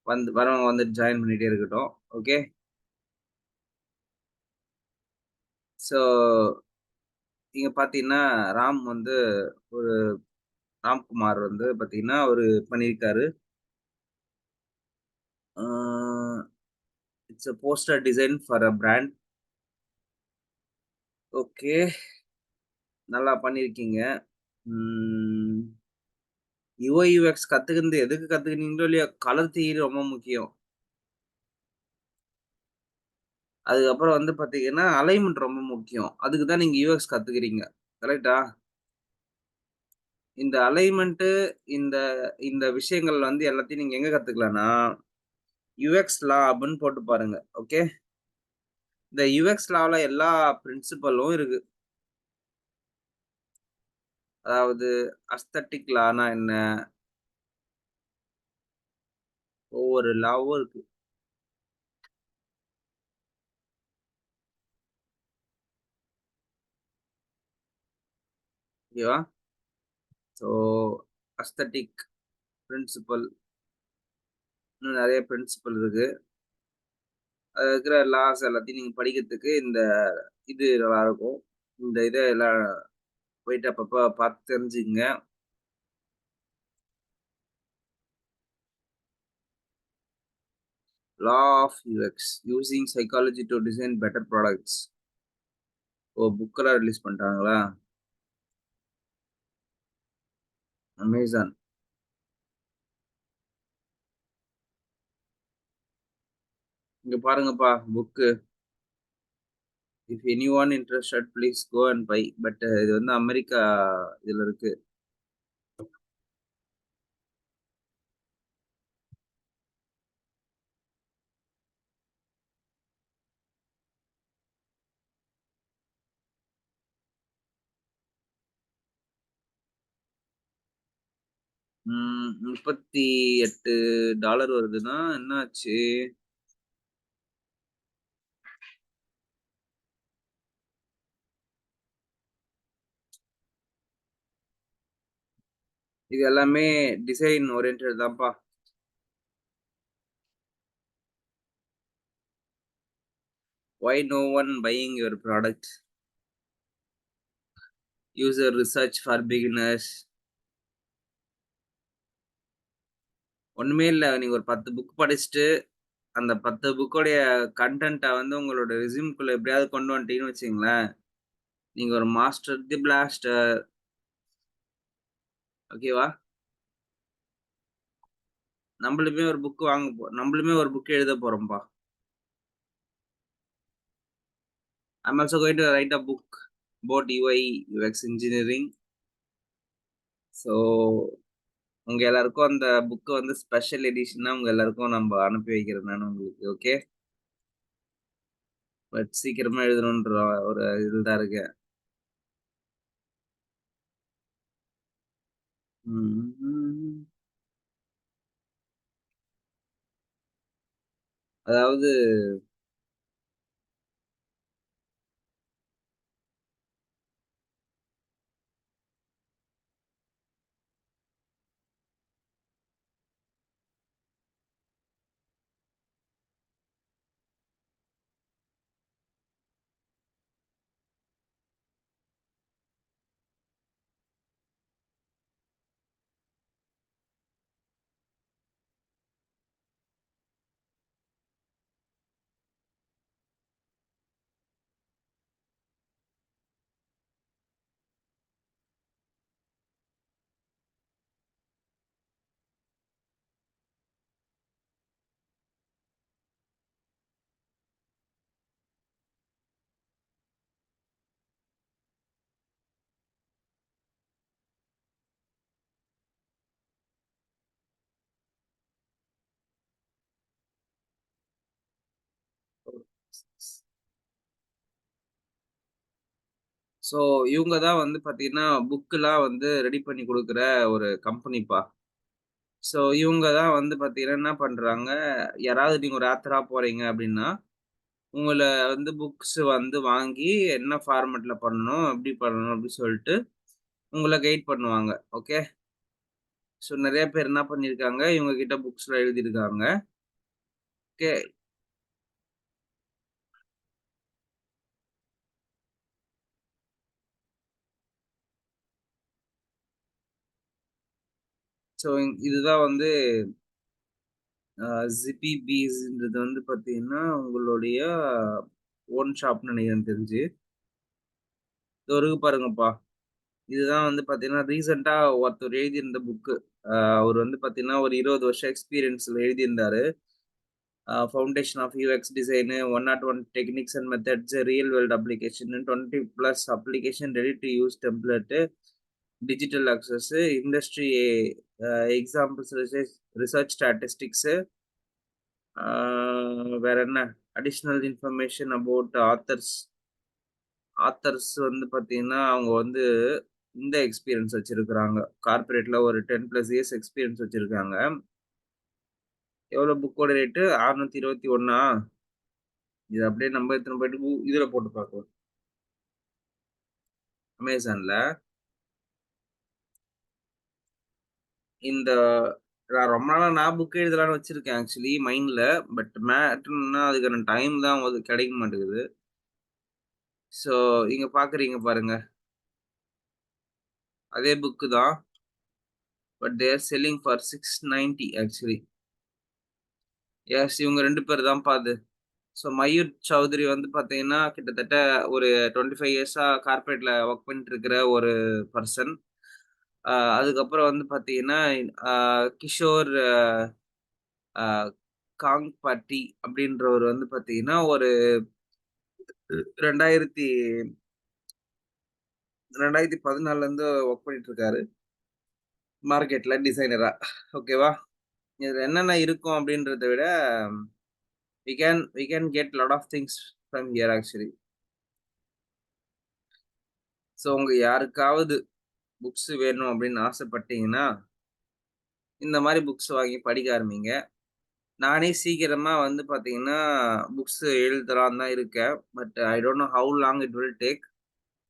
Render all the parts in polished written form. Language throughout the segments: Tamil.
வரவங்க வந்துட்டு ஜாயின் பண்ணிட்டே இருக்கட்டும். ஓகே. ஸோ இங்க பார்த்தீங்கன்னா, ராம் வந்து ஒரு ராம்குமார் வந்து பார்த்தீங்கன்னா, அவரு பண்ணியிருக்காரு. Ah it's a poster design for a brand. Okay. நல்லா பண்ணியிருக்கீங்க. ம். யுஐ, யுஎக்ஸ் கத்துக்கினது எதுக்கு கத்துக்கினீங்களோ இல்லையோ, கலர் தியரி ரொம்ப முக்கியம். அதுக்கப்புறம் வந்து பார்த்தீங்கன்னா, அலைன்மென்ட் ரொம்ப முக்கியம். அதுக்கு தான் நீங்க யுஎக்ஸ் கத்துக்கிறீங்க. கரெக்ட்டா? இந்த அலைன்மென்ட் இந்த இந்த விஷயங்கள் வந்து எல்லாத்தையும் நீங்க எங்க கத்துக்கலாம்னா, யுஎக்ஸ் லேப்ன்னு போட்டு பாருங்க. ஓகே. இந்த யுஎக்ஸ் லால எல்லா பிரின்சிபலும் இருக்கு. அதாவது அஸ்தெடிக் லானா என்ன? ஒவ்வொரு லாவும் இருக்கு. ஓகேவா? ஸோ அஸ்தெடிக் பிரின்சிபல் இன்னும் நெறைய பிரின்சிபல் இருக்கு. அதுல இருக்கிற லாஸ் எல்லாத்தையும் நீங்க படிக்கிறதுக்கு இது நல்லாருக்கும். இந்த இத எல்லாம் போயிட்டு அப்பப்ப பார்த்து தெரிஞ்சுக்கங்க. Law of UX using psychology to design better products. ஓ! புக்கெல்லாம் ரிலீஸ் பண்ணிட்டாங்களா? அமேசான். இங்க பாருங்கப்பா book. If anyone interested please go and buy. But இது வந்து அமெரிக்கா இதுல இருக்கு. $38 வருதுன்னா என்ன ஆச்சு? இது எல்லாமே டிசைன் ஓரியன்டட் தான்ப்பா. Why no one buying your product? User research for beginners. ஒண்ணுமே இல்ல. நீங்க ஒரு 10 புக் படிச்சுட்டு, அந்த 10 புக்கோடைய கன்டென்ட்ட வந்து உங்களோட ரெஸ்யூம்குள்ள எப்படியாவது கொண்டு வந்துட்டீங்கன்னு வச்சுக்கங்களேன், நீங்க ஒரு மாஸ்டர் தி பிளாஸ்டர். ஓகேவா? நம்பளுமே ஒரு புக் எழுத போறோம்ப்பா. I am also going to write a book about UI, UX engineering. So உங்க எல்லாருக்கும் அந்த புக் வந்து ஸ்பெஷல் எடிஷனா உங்க எல்லாருக்கும் நம்ப அனுப்பி வைக்கிறேன் நானு உங்களுக்கு. ஓகே. பட் சீக்கிரமா எழுதணுன்ற ஒரு இதுல தான் இருக்கேன். ம். அதாவது ஸோ இவங்க தான் வந்து பார்த்தீங்கன்னா, புக்லாம் வந்து ரெடி பண்ணி குடுக்குற ஒரு கம்பெனிப்பா. ஸோ இவங்க தான் வந்து பார்த்தீங்கன்னா, என்ன பண்றாங்க, யாராவது நீங்க ஒரு ஆத்தரா போறீங்க அப்டின்னா, உங்கள வந்து புக்ஸ் வந்து வாங்கி என்ன ஃபார்மேட்ல பண்ணணும், எப்படி பண்ணணும் அப்டி சொல்ட்டு உங்கள கைட் பண்ணுவாங்க. ஓகே. ஸோ நெறைய பேர் என்ன பண்ணியிருக்காங்க, இவங்க கிட்ட புக்ஸ்லாம் எழுதியிருக்காங்க. ஓகே. ஸோ இதுதான் வந்து Zippy Beesன்றது வந்து பார்த்தீங்கன்னா, உங்களுடைய ஓன் ஷாப்ன்னு நெனைக்கிறேன் எனக்கு தெரிஞ்சு. இதோ இருக்கு பாருங்கப்பா. இதுதான் வந்து பார்த்தீங்கன்னா, ரீசென்ட்டா ஒருத்தர் எழுதியிருந்த புக்கு. அவரு வந்து பார்த்தீங்கன்னா, ஒரு 20 வருஷம் எக்ஸ்பீரியன்ஸ்ல எழுதியிருந்தாரு. Foundation of UX design, 101 techniques and methods, real world application, 20 plus application ready to use template, digital access, industry examples, research statistics, ah வேற என்ன? அடிஷனல் இன்ஃபர்மேஷன் அபௌட் ஆத்தர்ஸ் வந்து பார்த்தீங்கன்னா, அவங்க வந்து இந்த எக்ஸ்பீரியன்ஸ் வச்சிருக்கிறாங்க. கார்ப்பரேட்ல ஒரு 10 பிளஸ் இயர்ஸ் எக்ஸ்பீரியன்ஸ் வச்சிருக்காங்க. எவ்வளோ புக்கோட ரேட்டு? 621. இது அப்படியே நம்ம எடுத்துன்னு போயிட்டு இதுல போட்டு பார்க்கலாம். அமேசான்ல. இந்த நான் ரொம்ப நாளா நான் புக் எழுதலான்னு வச்சிருக்கேன் ஆக்சுவலி மைண்ட்ல. பட் மேட்டர்ன்னா அதுக்கான டைம் தான் கிடைக்க மாட்டேங்குது. ஸோ இங்க பார்க்குறீங்க பாருங்க. அதே புக்கு தான். But they are selling for 690 actually. Yes இவங்க 2 பேர் தான்ப்பா அது. ஸோ மயூர் சௌத்ரி வந்து பார்த்தீங்கன்னா, கிட்டத்தட்ட ஒரு 25 இயர்ஸா கார்ப்பரேட்ல வொர்க் பண்ணிட்டு இருக்கிற ஒரு பர்சன். அதுக்கப்புறம் வந்து பார்த்தீங்கன்னா, அ கிஷோர் அ காங்பாட்டி அப்படின்றவரு வந்து பார்த்தீங்கன்னா, ஒரு 2000 2014லேருந்து வொர்க் பண்ணிட்டு இருக்காரு. மார்க்கெட்ல டிசைனரா. ஓகேவா? இதுல என்னென்ன இருக்கும் அப்படின்றத விட, we can get lot of things from here actually. So உங்க யாருக்காவது புக்ஸ் வேணும் அப்படின்னு ஆசைப்பட்டீங்கன்னா, இந்த மாரி புக்ஸ் வாங்கி படிக்க ஆரம்பிங்க. நானே சீக்கிரமா வந்து பார்த்தீங்கன்னா, புக்ஸ் எழுதலான்னு தான் இருக்கேன். But I don't know how long it will take.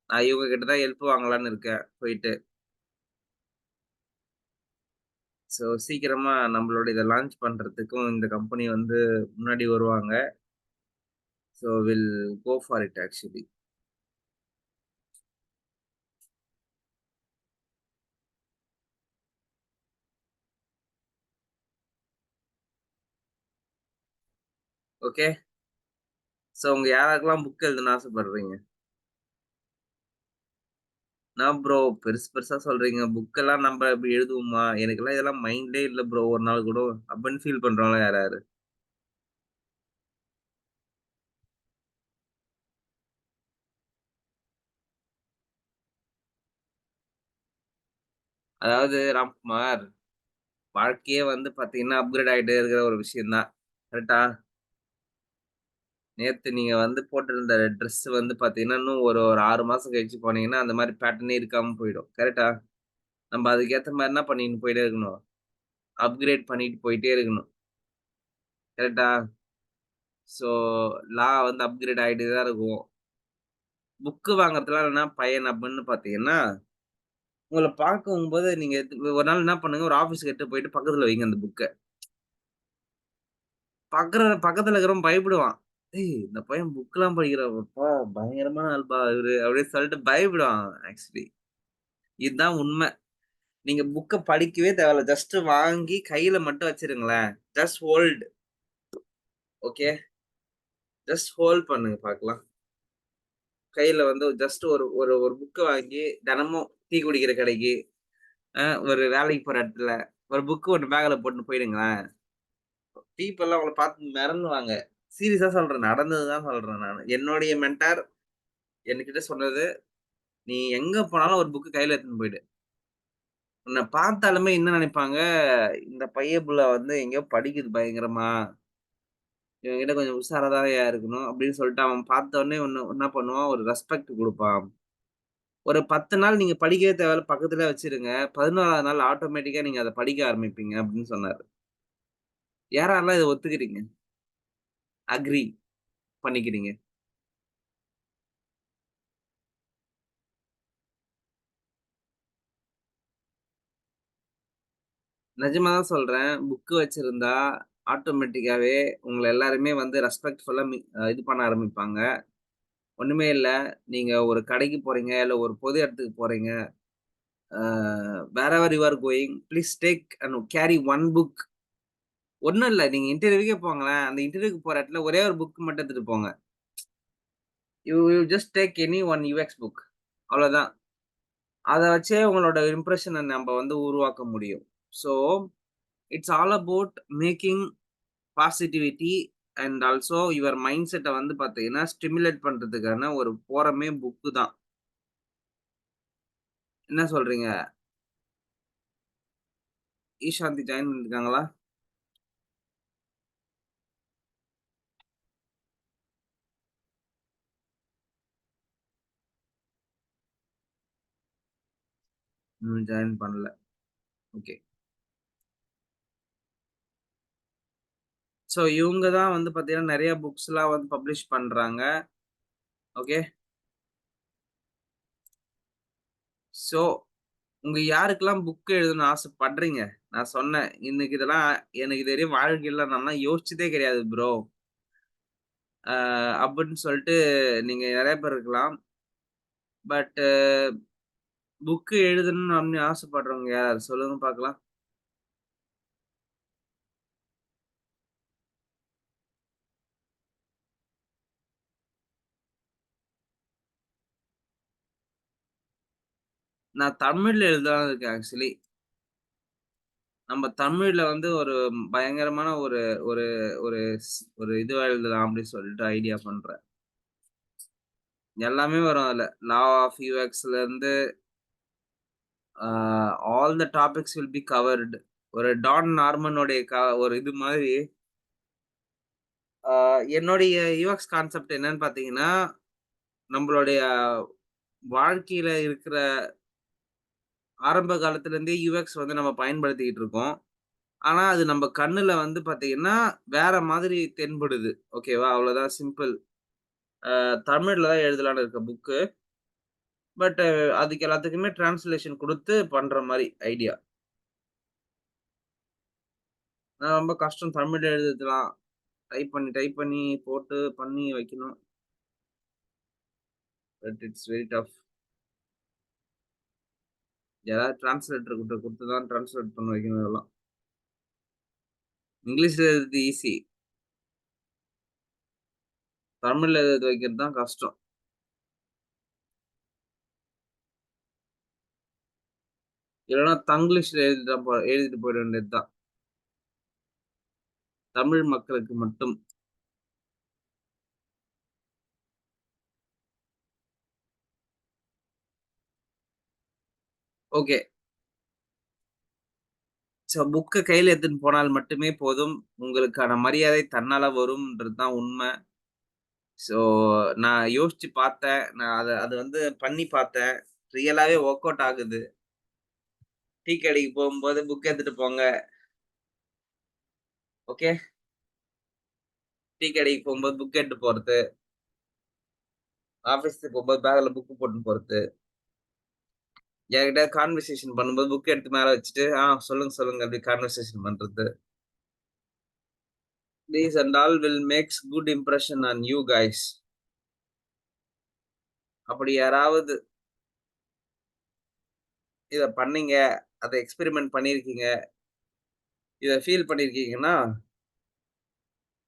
நான் இவங்க கிட்ட தான் ஹெல்ப் வாங்கலான்னு இருக்கேன் போயிட்டு. ஸோ சீக்கிரமா நம்மளோட இத லான்ச் பண்றதுக்கும் இந்த கம்பெனி வந்து முன்னாடி வருவாங்க. So will go for it actually. Okay. So உங்க யாராருக்கெல்லாம் புக் எழுதணும்னு ஆசைப்படுறீங்க? என்ன ப்ரோ பெருசு பெருசா சொல்றீங்க. புக்கெல்லாம் நம்ப இப்படி எழுதுவோமா? எனக்கெல்லாம் இதெல்லாம் மைண்ட்லயே இல்ல ப்ரோ ஒரு நாள் கூட. அப்படின்னு ஃபீல் பண்றவங்கலாம் யார் யாரு? அதாவது ராம்குமார், வாழ்க்கையே வந்து பார்த்தீங்கன்னா, அப்கிரேட் ஆயிட்டே இருக்கிற ஒரு விஷயம் தான். கரெக்ட்டா? நேத்து நீங்க வந்து போட்டிருந்த ட்ரெஸ் வந்து பார்த்தீங்கன்னா, இன்னும் ஒரு ஒரு 6 மாசம் கழிச்சு போனீங்கன்னா, அந்த மாரி பேட்டர்னே இருக்காம போயிடும். கரெக்ட்டா? நம்ப அதுக்கேத்த மாரி என்ன பண்ணின்னு போயிட்டே இருக்கணும். அப்கிரேட் பண்ணிட்டு போயிட்டே இருக்கணும். கரெக்ட்டா? ஸோ வந்து அப்கிரேட் ஆயிட்டே தான் இருக்கும். புக்கு வாங்குறதுலாம் என்ன பயன் அப்படின்னு பார்த்தீங்கன்னா, உங்கள பார்க்கும்போது நீங்க ஒரு நாள் என்ன பண்ணுங்க, ஒரு ஆஃபீஸ்க்கு எட்டு போயிட்டு பக்கத்துல வைங்க அந்த புக்க. பக்கத்துல இருக்கிறவன் பயப்படுவான். "ஏய்! இந்த பையன் புக்லாம் படிக்கிறான்ப்பா, பயங்கரமான ஆள்ப்பா இவரு" அப்படின்னு சொல்லிட்டு பயப்படுவான் ஆக்சுவலி. இதுதான் உண்ம. நீங்க புக்க படிக்கவே தேவையில்ல. ஜஸ்ட் வாங்கி கையில மட்டும் வச்சிருங்களேன். Just hold. Okay. Just hold பண்ணுங்க பார்க்கலாம். கையில வந்து ஜஸ்ட் ஒரு ஒரு ஒரு புக்க வாங்கி தினமும் டீ குடிக்கிற கடைக்கு, ஒரு வேலைக்கு போற இடத்துல, ஒரு புக் ஒண்ணு பேக்ல போட்டுன்னு போயிடுங்களேன். பீப்பிள்லாம் உங்கள பார்த்து மிரளுவாங்க. சீரியஸா சொல்றேன். நடந்தது தான் சொல்றேன் நானு. என்னுடைய மென்டார் என்கிட்ட சொன்னது, "நீ எங்க போனாலும் ஒரு புக் கையில எடுத்துன்னு போயிடு. உன்ன பார்த்தாலுமே என்ன நினைப்பாங்க, இந்த பைய புள்ள வந்து எங்கேயோ படிக்குது பயங்கரமா. இவன்கிட்ட கொஞ்சம் உஷாரா தான்யா இருக்கணும்." அப்படின்னு சொல்லிட்டு அவன் பார்த்தோனே என்ன பண்ணுவான், ஒரு ரெஸ்பெக்ட் குடுப்பான். ஒரு 10 நாள் நீங்க படிக்கவே தேவையில்ல. பக்கத்திலேயே வச்சிருங்க. 11வது நாள் ஆட்டோமேட்டிக்கா நீங்க அத படிக்க ஆரம்பிப்பீங்க அப்படின்னு சொன்னாரு. யார் யாரெல்லாம் இத ஒத்துக்கிறீங்க? அக்ரி பண்ணிக்கிறீங்க? நிஜமா தான் சொல்றேன். புக் வச்சிருந்தா ஆட்டோமேட்டிக்காவே உங்கள எல்லாருமே வந்து ரெஸ்பெக்ட்ஃபுல்லா இது பண்ண ஆரம்பிப்பாங்க. ஒண்ணுமே இல்ல. நீங்க ஒரு கடைக்கு போறீங்க, இல்ல ஒரு பொது இடத்துக்கு போறீங்க. Ah wherever you are going, please take and carry one book. ஒண்ணும் இல்ல. நீங்க இன்டர்வியூக்கே போங்களேன். அந்த இன்டர்வியூக்கு போற இடத்துல ஒரே ஒரு புக் மட்டும் எடுத்துட்டு போங்க. You you just take any one UX book. அவ்வளோதான். அத வச்சே உங்களோட இம்ப்ரஷன நம்ப வந்து உருவாக்க முடியும். So, it's all about making positivity and also your mind செட்ட வந்து பார்த்தீங்கன்னா, ஸ்டிமுலேட் பண்றதுக்கான ஒரு ஃபோரமே புக்கு தான். என்ன சொல்றீங்க? ஈஷாந்தி ஜாயின் பண்ணியிருக்காங்களா? ம். ஜாயின் பண்ணல. ஓகே. ஸோ, இவுங்க தான் வந்து பார்த்தீங்கன்னா, நெறைய புக்ஸ்லாம் வந்து பப்ளிஷ் பண்றாங்க. ஓகே. ஸோ, உங்க யாருக்கெல்லாம் புக் எழுதணும்னு ஆசைப்படுறீங்க? நான் சொன்னேன். இன்னைக்கு இதெல்லாம் எனக்கு இதுவரையும் வாழ்க்கையில நான்லாம் யோசிச்சதே கிடையாது ப்ரோ. அ அப்படின்னு சொல்லிட்டு நீங்க நெறைய பேர் இருக்கலாம். பட் புக் எழுதணும்னு அப்படின்னு ஆசைப்படுறவங்க யார்? சொல்லுங்க பார்க்கலாம். நான் தமிழ்ல எழுதலாம்னு இருக்கேன் ஆக்சுவலி. நம்ம தமிழ்ல வந்து ஒரு பயங்கரமான ஒரு ஒரு ஒரு ஒரு இதுவா எழுதலாம் அப்படின்னு சொல்லிட்டு ஐடியா பண்றேன். எல்லாமே வரும் அதுல. லா ஆஃப் யூஎக்ஸ்லருந்து ah all the topics will be covered. ஒரு டான் நார்மனுடைய ஒரு இது மாதிரி என்னுடைய யுஎக்ஸ் கான்செப்ட் என்னன்னு பார்த்தீங்கன்னா, நம்பளுடைய வாழ்க்கையில இருக்கிற ஆரம்ப காலத்துலேருந்தே யுஎக்ஸ் வந்து நம்ம பயன்படுத்திக்கிட்டு இருக்கோம். ஆனா, அது நம்ப கண்ணுல வந்து பார்த்தீங்கன்னா, வேற மாதிரி தென்படுது. ஓகேவா? அவ்வளோதான் சிம்பிள். தமிழ்ல தான் எழுதலான்னு இருக்க புக்கு. பட் அதுக்கு எல்லாத்துக்குமே டிரான்ஸ்லேஷன் குடுத்து பண்ற மாரி ஐடியா. ரொம்ப கஷ்டம் தமிழ்ல எழுதுறதுலாம். டைப் பண்ணி போட்டு பண்ணி வைக்கணும். But it's very tough. யாராவது டிரான்ஸ்லேட்டர் கிட்ட குடுத்து தான் டிரான்ஸ்லேட் பண்ண வைக்கணும் இதெல்லாம். இங்கிலீஷ்ல எழுதுறது ஈஸி. தமிழ்ல எழுத வைக்கிறது தான் கஷ்டம். இல்லன்னா தங்கிலீஷ்ல எழுதிட்டு போயிட வேண்டியது தான். தமிழ் மக்களுக்கு மட்டும். ஓகே. புக்க கையில எடுத்துட்டு போனால் மட்டுமே போதும். உங்களுக்கான மரியாதை தன்னால வரும்ன்றது தான் உண்ம. ஸோ நான் யோசிச்சு பார்த்தேன். நான் அது வந்து பண்ணி பார்த்தேன். ரியலாவே வொர்க் அவுட் ஆகுது. டீ கடைக்கு போகும்போது புக் எடுத்துட்டு போங்க. ஓகே. டீ கடைக்கு போகும்போது புக் எடுத்துட்டு போறது. ஆஃபீஸ்க்கு போகும்போது பேக்ல புக் போட்டுன்னு போறது. யார்கிட்டயாவது கான்வர்சேஷன் பண்ணும்போது புக் எடுத்து மேல வச்சுட்டு, சொல்லுங்க, சொல்லுங்க அப்படி கான்வர்சேஷன் பண்றது. These and all will makes good impression on you guys. அப்படி யாராவது இத பண்ணீங்க, அத எக்ஸ்பெரிமென்ட் பண்ணியிருக்கீங்க, இத ஃபீல் பண்ணியிருக்கீங்கன்னா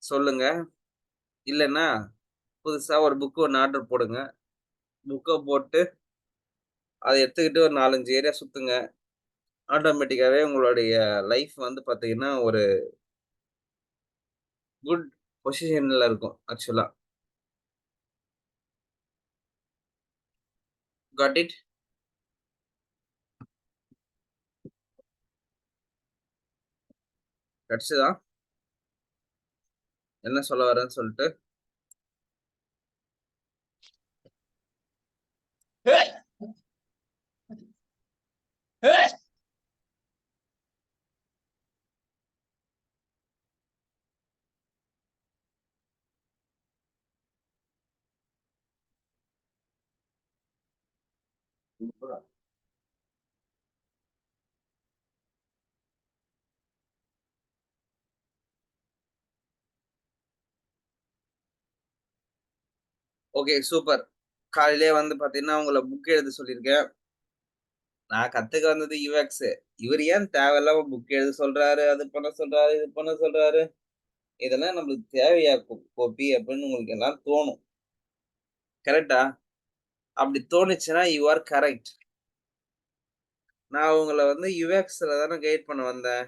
சொல்லுங்க. இல்லன்னா, புதுசா ஒரு புக் ஒண்ணு ஆர்டர் போடுங்க. புக்க போட்டு அத எடுத்துக்கிட்டு ஒரு 4, 5 ஏரியா சுத்துங்க. ஆட்டோமேட்டிக்காவே உங்களுடைய லைஃப் வந்து பாத்தீங்கன்னா, ஒரு குட் பொசிஷன்ல இருக்கும் ஆக்சுவலா. Got it? கிடைச்சதா? என்ன சொல்ல வரேன்னு சொல்ட்டு? Okay, super. காலையிலேயே வந்து பார்த்தீங்கன்னா, உங்கள புக் எழுத சொல்லியிருக்கேன். நான் கத்துக்க வந்தது யுஎக்ஸ். இவரு ஏன் தேவையில்லாம புக் எழுத சொல்றாரு, அது பண்ண சொல்றாரு, இது பண்ண சொல்றாரு. இதெல்லாம் நம்மளுக்கு தேவையா கோபி அப்படின்னு உங்களுக்கு எல்லாம் தோணும். கரெக்ட்டா? அப்படி தோணுச்சுன்னா, யூ ஆர் கரெக்ட். நான் உங்கள வந்து யுஎக்ஸ்ல தானே கைட் பண்ண வந்தேன்.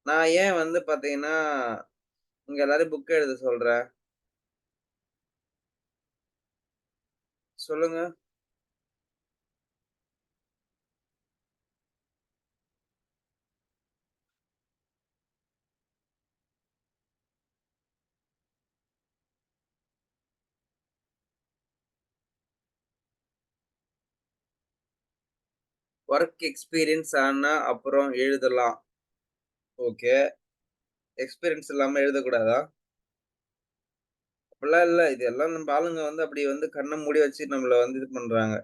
நான் ஏன் வந்து பார்த்தீங்கன்னா, உங்க எல்லாரையும் புக் எழுத சொல்றேன்? சொல்லுங்க. வொர்க் எக்ஸ்பீரியன்ஸ் ஆனா அப்புறம் எழுதலாம். ஓகே. எக்ஸ்பீரியன்ஸ் இல்லாம எழுதக்கூடாதா? அப்படிலாம் இல்ல. இது எல்லாம் நம்ப ஆளுங்க வந்து அப்படி வந்து கண்ண மூடி வச்சு நம்மள வந்து இது பண்றாங்க.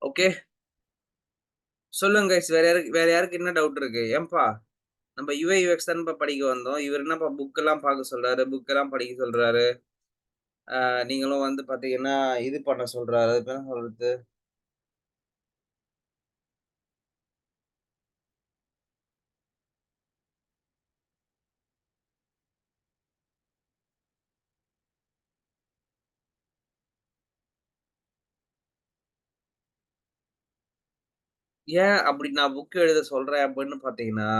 ஓகே. சொல்லுங்க கைஸ். வேற யாருக்கு என்ன டவுட் இருக்கு? ஏம்பா நம்ம யுஐ, யுஎக்ஸ் தானேப்பா படிக்க வந்தோம். இவரு என்னப்பா புக்கெல்லாம் பார்க்க சொல்றாரு, புக்கெல்லாம் படிக்க சொல்றாரு. நீங்களும் வந்து பார்த்தீங்கன்னா, இது பண்ண சொல்றாரு. அது என்ன சொல்றது? ஏன் அப்படி நான் புக் எழுத சொல்றேன் அப்படின்னு பார்த்தீங்கன்னா,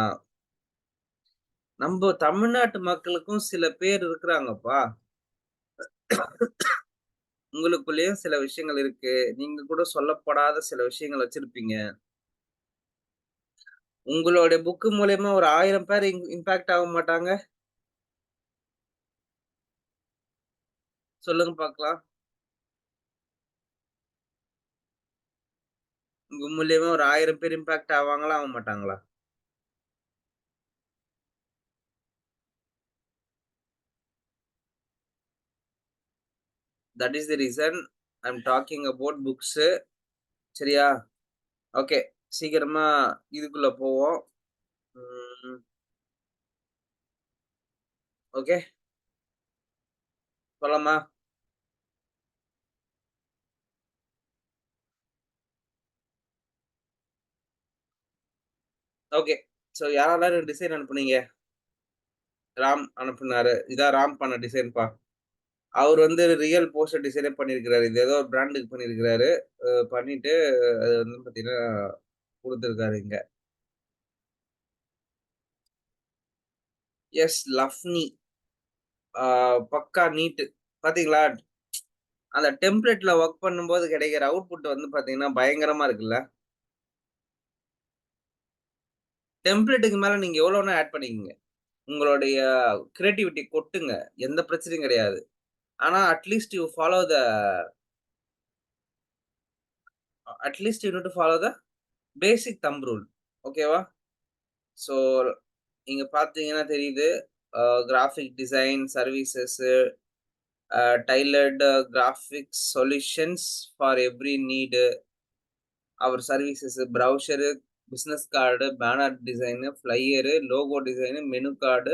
நம்ப தமிழ்நாட்டு மக்களுக்கும் சில பேர் இருக்கிறாங்கப்பா. உங்களுக்குள்ளேயும் சில விஷயங்கள் இருக்கு. நீங்க கூட சொல்லப்படாத சில விஷயங்கள் வச்சிருப்பீங்க. உங்களுடைய புக் மூலியமா ஒரு 1000 பேர் இம்பாக்ட் ஆக மாட்டாங்க? சொல்லுங்க பார்க்கலாம். உங்க மூலியமா ஒரு 1000 பேர் இம்பாக்ட் ஆவாங்களா? ஆக மாட்டாங்களா? That is the reason I am talking about books. சரியா? ஓகே. சீக்கிரமா இதுக்குள்ள போவோம். ம். ஓகே. போலாமா? ஓகே. ஸோ யாரெல்லாம் டிசைன் அனுப்புனீங்க? ராம் அனுப்புனாரு. இதான் ராம் பண்ண டிசைன்பா. அவரு வந்து ரியல் போஸ்டர் டிசைனே பண்ணியிருக்கிறாரு. இது ஏதோ ஒரு பிராண்டுக்கு பண்ணியிருக்கிறாரு. பண்ணிட்டு அது வந்து பார்த்தீங்கன்னா, குடுத்துருக்காரு இங்க. எஸ் லஃப்னி. ஆ பக்கா நீட்டு. பாத்தீங்களா? அந்த டெம்ப்ளேட்ல வொர்க் பண்ணும்போது கிடைக்கிற அவுட்புட் வந்து பாத்தீங்கன்னா, பயங்கரமா இருக்குல்ல? டெம்ப்ளேட்டுக்கு மேல நீங்க எவ்வளோ வேணா ஆட் பண்ணிக்கங்க. உங்களுடைய கிரியேட்டிவிட்டி கொட்டுங்க. எந்த பிரச்சனையும் கிடையாது. ஆனா at least you need to follow the basic thumb rule. ஓகேவா? ஸோ நீங்க பார்த்தீங்கன்னா தெரியுது. Graphic design services, tailored graphics solutions for every need. Our services brochure, business card, banner design, flyer, logo design, menu card,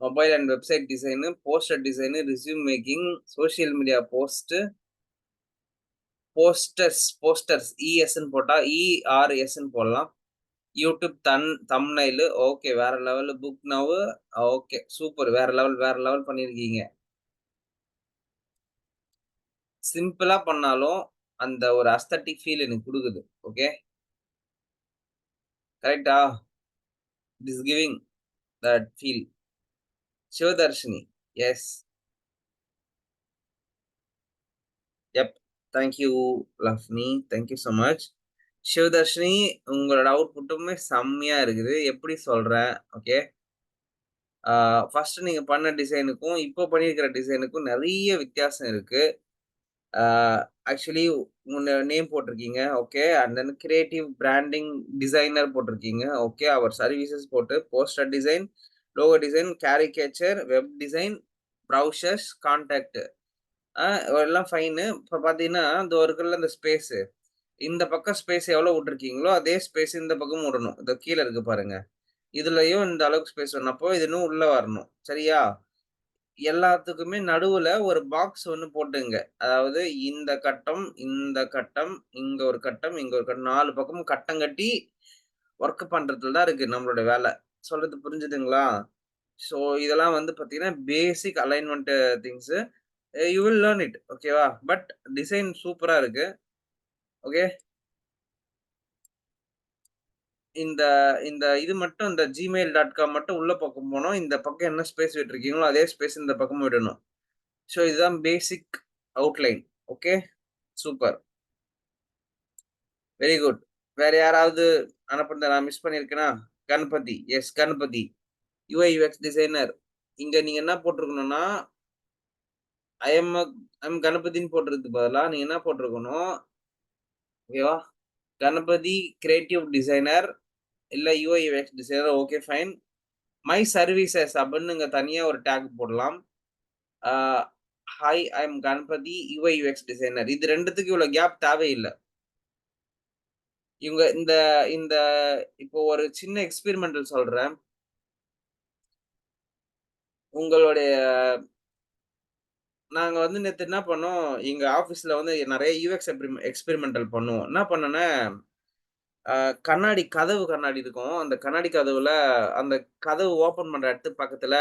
mobile and website design, poster design, resume making, social media posters இஎஸ்ன்னு போட்டா இஆர்எஸ்ன்னு போடலாம். YouTube thumbnail okay. வேற level. Book now okay. Super. வேற லெவல் பண்ணியிருக்கீங்க. சிம்பிளா பண்ணாலும் அந்த ஒரு அஸ்தெடிக் ஃபீல் எனக்கு குடுக்குது. ஓகே. கரெக்ட்டா? It is giving that feel. Sivadharshini. Yes. Yup. Thank you Lakshmi. Thank you so much. Sivadharshini உங்களோட அவுட்புட்டுமே செம்மையா இருக்குது. எப்படி சொல்றேன். ஓகே. ஆ ஃபர்ஸ்ட் நீங்க பண்ண டிசைனுக்கும், இப்போ பண்ணியிருக்கிற டிசைனுக்கும் நெறைய வித்தியாசம் இருக்கு. ஆ ஆக்சுவலி உங்க நேம் போட்டிருக்கீங்க. Okay. And then creative branding designer போட்டிருக்கீங்க. ஓகே. அவர் சர்வீசஸ் போட்டு poster design, logo design, caricature, web design, brochures, contact. Ah எல்லாம் ஃபைனு. இப்ப பார்த்தீங்கன்னா, இதோ இருக்குல்ல இந்த ஸ்பேஸு. இந்த பக்கம் ஸ்பேஸ் எவ்வளோ விட்டுருக்கீங்களோ, அதே ஸ்பேஸ் இந்த பக்கமும் விடணும். இதோ கீழ இருக்கு பாருங்க. இதுலயும் இந்த அளவுக்கு ஸ்பேஸ் வரணும். அப்போ இது இன்னும் உள்ள வரணும். சரியா? எல்லாத்துக்குமே நடுவுல ஒரு பாக்ஸ் ஒண்ணு போட்டுங்க. அதாவது இந்த கட்டம், இந்த கட்டம், இங்க ஒரு கட்டம், இங்க ஒரு கட்டம் 4 பக்கமும் கட்டம் கட்டி வொர்க் பண்றதுல தான் இருக்கு நம்மளோட வேல. சொல்றது புரிஞ்சுதுங்களா? ஸோ இதெல்லாம் வந்து பார்த்தீங்கன்னா, basic alignment things. You will learn it. ஓகேவா? பட் டிசைன் சூப்பரா இருக்கு. ஓகே. இந்த இந்த இது மட்டும் இந்த gmail.com மட்டும் உள்ள பக்கம் போணும். இந்த பக்கம் என்ன ஸ்பேஸ் விட்டுருக்கீங்களோ, அதே ஸ்பேஸ் இந்த பக்கமும் விடணும். ஸோ இதுதான் basic outline. Okay. Super. Very good. வேற யாராவது அனுப்புனத நான் மிஸ் பண்ணியிருக்கேனா? Ganapathi. Yes Ganapathi. UI UX designer. இங்க நீங்க என்ன போட்டிருக்கணும்னா, I am a I am கணபதின்னு போட்டிருக்கு பதிலா, நீங்க என்ன போட்டிருக்கணும், ஓகேவா? கணபதி கிரியேட்டிவ் டிசைனர், இல்ல UI UX designer okay fine. My services அப்படின்னு இங்க தனியா ஒரு டேக் போடலாம். Ah hi I am Ganapathi UI UX designer. இது 2த்துக்கும் இவ்வளோ கேப் தேவையில்ல. இவங்க இந்த இந்த இப்போ ஒரு சின்ன எக்ஸ்பெரிமெண்டல் சொல்றேன். உங்களுடைய நாங்க வந்து நேத்து என்ன பண்ணோம், எங்க ஆஃபீஸ்ல வந்து நெறைய யுஎக்ஸ் எக்ஸ்பெரிமெண்டல் பண்ணுவோம். என்ன பண்ணேன்னா, கண்ணாடி கதவு கண்ணாடி இருக்கும். அந்த கண்ணாடி கதவுல அந்த கதவு ஓப்பன் பண்ற இடத்துக்கு பக்கத்துல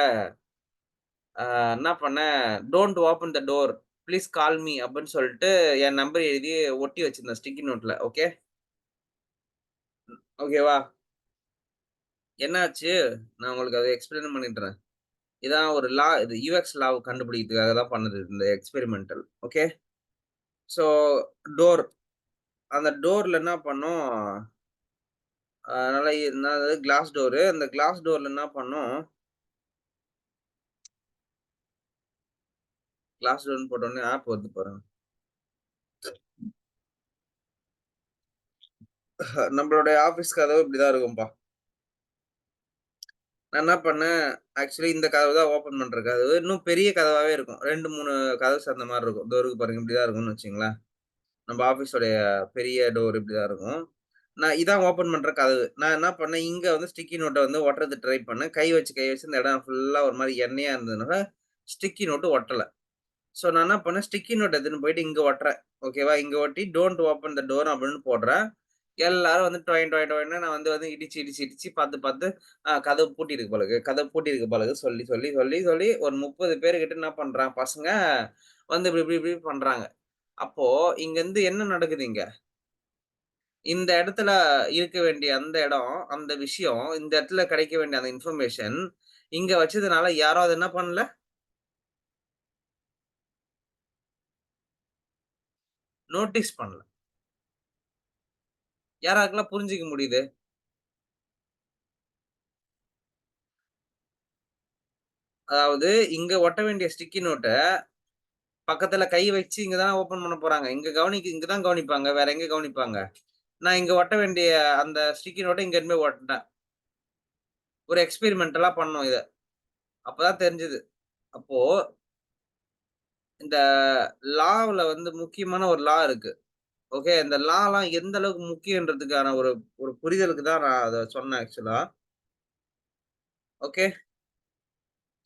என்ன பண்ணேன், "don't open the door. Please call me" அப்படின்னு சொல்லிட்டு என் நம்பர் எழுதி ஒட்டி வச்சிருந்தேன் ஸ்டிக்கி நோட்ல. ஓகே. ஓகேவா? என்னாச்சு? நான் உங்களுக்கு அத எக்ஸ்பிளைன் பண்ணிடுறேன். இதான் ஒரு இது யுஎக்ஸ் லாவ கண்டுபிடிக்கிறதுக்காக தான் பண்ணது இந்த எக்ஸ்பெரிமெண்டல். ஓகே. ஸோ டோர் அந்த டோர்ல என்ன பண்ணோம், நல்லா என்னது கிளாஸ் டோரு. அந்த கிளாஸ் டோர்ல என்ன பண்ணோம், கிளாஸ் டோர்ன்னு போட்டோனே ஆப் வருது பாருங்க. நம்மளுடைய ஆஃபீஸ் கதவு இப்படிதான் இருக்கும்பா. நான் என்ன பண்ணேன், ஆக்சுவலி இந்த கதவு தான் ஓப்பன் பண்ற கதவு. இன்னும் பெரிய கதவாவே இருக்கும். 2, 3 கதவு சேர்ந்த மாரி இருக்கும். இதோ இருக்கு பாருங்க. இப்படிதான் இருக்கும்னு வச்சுக்கங்களேன். நம்ம ஆஃபீஸோடைய பெரிய டோர் இப்படிதான் இருக்கும். நான் இதான் ஓப்பன் பண்ற கதவு. நான் என்ன பண்ணேன், இங்க வந்து ஸ்டிக்கி நோட்ட வந்து ஒட்டுறதுக்கு ட்ரை பண்ணேன். கை வச்சு இந்த இடம் ஃபுல்லா ஒரு மாரி எண்ணெயா இருந்ததுனால, ஸ்டிக்கி நோட்டு ஒட்டல. ஸோ நான் என்ன பண்ணேன், ஸ்டிக்கி நோட் எடுத்துன்னு போயிட்டு இங்க ஒட்டுறேன். ஓகேவா? இங்க ஒட்டி டோன்ட் ஓப்பன் த டோர் அப்படின்னு போடுறேன். எல்லாரும் வந்து டொய் டொய் டொய்ன்னு நான் வந்து வந்து இடிச்சு, இடிச்சு, இடிச்சு பார்த்து, பார்த்து கதவு பூட்டியிருக்கு போல இருக்கு. கதவு பூட்டியிருக்கு போல இருக்கு. சொல்லி, சொல்லி, சொல்லி, சொல்லி ஒரு 30 பேருகிட்ட என்ன பண்றான் பசங்க வந்து இப்டி, இப்டி, இப்டி பண்றாங்க. அப்போ இங்கருந்து என்ன நடக்குது இங்க? இந்த இடத்துல இருக்க வேண்டிய அந்த இடம், அந்த விஷயம், இந்த இடத்துல கிடைக்க வேண்டிய அந்த இன்ஃபர்மேஷன், இங்க வச்சதுனால யாரும் அத என்ன பண்ணல? நோட்டீஸ் பண்ணல. யாராருக்கெல்லாம் புரிஞ்சுக்க முடியுது? அதாவது இங்க ஒட்ட வேண்டிய ஸ்டிக்கி நோட்ட, பக்கத்துல கை வச்சு இங்க தான ஓப்பன் பண்ண போறாங்க. இங்க தான் கவனிப்பாங்க. வேற எங்க கவனிப்பாங்க? நான் இங்க ஒட்ட வேண்டிய அந்த ஸ்டிக்கி நோட்ட இங்க எடுத்துன்னு போய் ஒட்டேன். ஒரு எக்ஸ்பெரிமென்டலா பண்ணோம் இத. அப்பதான் தெரிஞ்சது. அப்போ இந்த லாவுல வந்து முக்கியமான ஒரு லா இருக்கு. ஓகே. இந்த லாலாம் எந்த அளவுக்கு முக்கியன்றதுக்கான ஒரு ஒரு புரிதலுக்கு தான் நான் அத சொன்னேன் ஆக்சுவலா. Okay.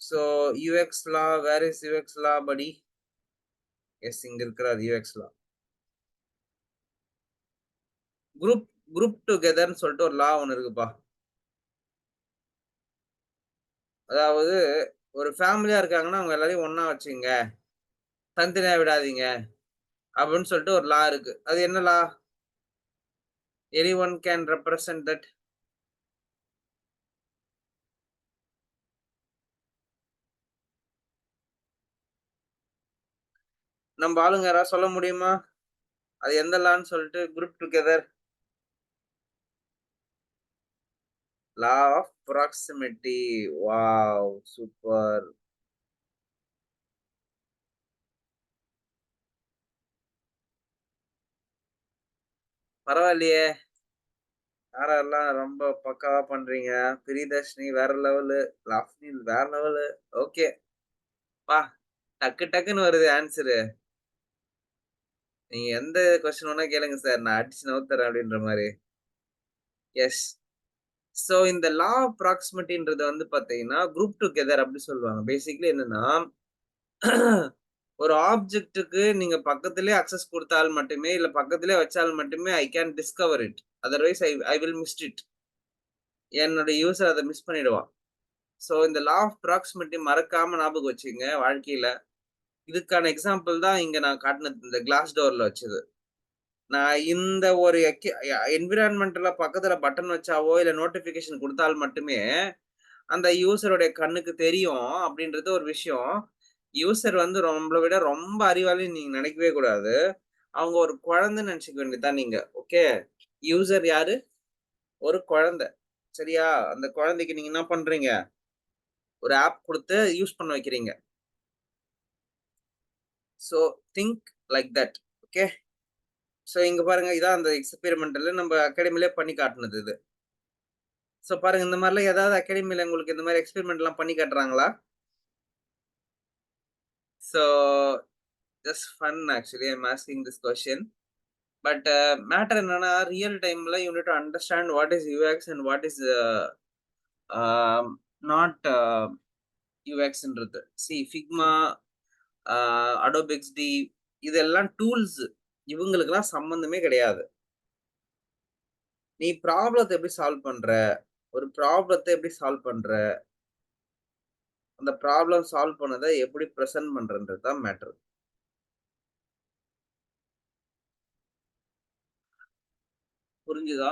So UX law, where is UX law படி? எஸ் இங்க இருக்கிறார் யுஎக்ஸ் லா. குரூப் குரூப் டுகெதர்ன்னு சொல்லிட்டு ஒரு லா ஒண்ணு இருக்குப்பா. அதாவது ஒரு ஃபேமிலியா இருக்காங்கன்னா, அவங்க எல்லாரையும் ஒண்ணா வச்சுக்கங்க. தனித்தனியா விடாதீங்க. அப்படின்னு சொல்லிட்டு ஒரு லா இருக்கு. அது என்ன law? Any one can represent that. நம்ப ஆளுங்க யாராவது சொல்ல முடியுமா? அது எந்த லான்னு சொல்லிட்டு group together. Law of proximity. Wow! Super. பரவாயில்லையே! யாரெல்லாம் ரொம்ப பக்காவா பண்றீங்க. பிரியதர்ஷினி வேற லெவலு. லாஃப்னி வேற லெவலு. ஓகே. அப்பா! டக்கு டக்குன்னு வருது ஆன்ஸரு. நீங்க எந்த கொஸ்டின் வேணா கேளுங்க சார். நான் அடிச்சு நவுத்துறேன் அப்டின்ற மாரி. எஸ். சோ இந்த லா ஆஃப் ப்ராக்ஸிமிட்டின்றது வந்து பாத்தீங்கன்னா, குரூப் டுகெதர் அப்டி சொல்லுவாங்க. பேசிக்கலி என்னன்னா, ஒரு ஆப்ஜெக்ட்க்கு நீங்க பக்கத்திலேயே அக்சஸ் குடுத்தால் மட்டுமே, இல்ல பக்கத்திலேயே வச்சால் மட்டுமே, I can discover it. Otherwise I will mist it. என்னோட யூசர் அத மிஸ் பண்ணிடுவான். சோ இந்த லா ஆஃப் ப்ராக்ஸிமிட்டி மறக்காம ஞாபகம் வச்சுக்கங்க வாழ்க்கையில. இதுக்கான எக்ஸாம்பிள் தான் இங்க நான் காட்டுனது. இந்த கிளாஸ் டோர்ல வச்சது. நான் இந்த ஒரு என்விரான்மென்ட்ல பக்கத்துல பட்டன் வச்சாவோ, இல்ல நோட்டிஃபிகேஷன் குடுத்தால் மட்டுமே, அந்த யூசருடைய கண்ணுக்கு தெரியும் அப்படின்றது ஒரு விஷயம். யூசர் வந்து நம்மள விட ரொம்ப அறிவாளின்னு நீங்க நினைக்கவே கூடாது. அவங்க ஒரு குழந்தைன்னு நினைச்சுக்க வேண்டியது தான் நீங்க. ஓகே. யூசர் யாரு? ஒரு குழந்தை. சரியா? அந்த குழந்தைக்கு நீங்க என்ன பண்றீங்க? ஒரு ஆப் குடுத்து யூஸ் பண்ண வைக்கிறீங்க. So think like that. Okay. So இங்க பாருங்க இதான் அந்த எக்ஸ்பெரிமெண்டல்ல நம்ம அகாடமிலயே பண்ணி காட்டுனது இது. சோ பாருங்க இந்த மாரிலாம் ஏதாவது அகாடமில உங்களுக்கு இந்த மாரி எக்ஸ்பெரிமென்ட்லாம் பண்ணி காட்டுறாங்களா? So just fun actually. I'm asking this question. But matter என்னன்னா ரியல் டைம்ல you need to understand what is UX and what is not UXன்றது. See Figma, Adobe XD இதெல்லாம் டூல்ஸ். இவங்களுக்கெல்லாம் சம்பந்தமே கிடையாது. நீ ப்ராப்ளத்த எப்படி சால்வ் பண்ற? ஒரு ப்ராப்ளத்த எப்படி சால்வ் பண்ற? அந்த ப்ராப்ளம் சால்வ் பண்ணத எப்படி பிரசன்ட் பண்றன்றது தான் மேட்டர். புரிஞ்சுதா?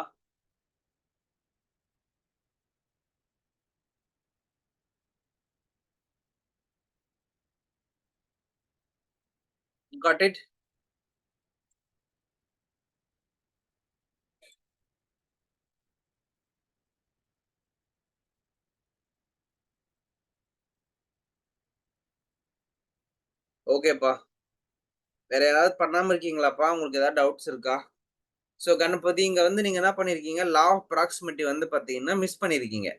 Got it? ஓகேப்பா. வேற யாராவது பண்ணாம இருக்கீங்களாப்பா? உங்களுக்கு ஏதாவது டவுட்ஸ் இருக்கா? சோ கணபதி இங்க வந்து நீங்க என்ன பண்ணியிருக்கீங்க? லா ஆஃப் ப்ராக்ஸிமிட்டி வந்து பார்த்தீங்கன்னா, மிஸ் பண்ணியிருக்கீங்க.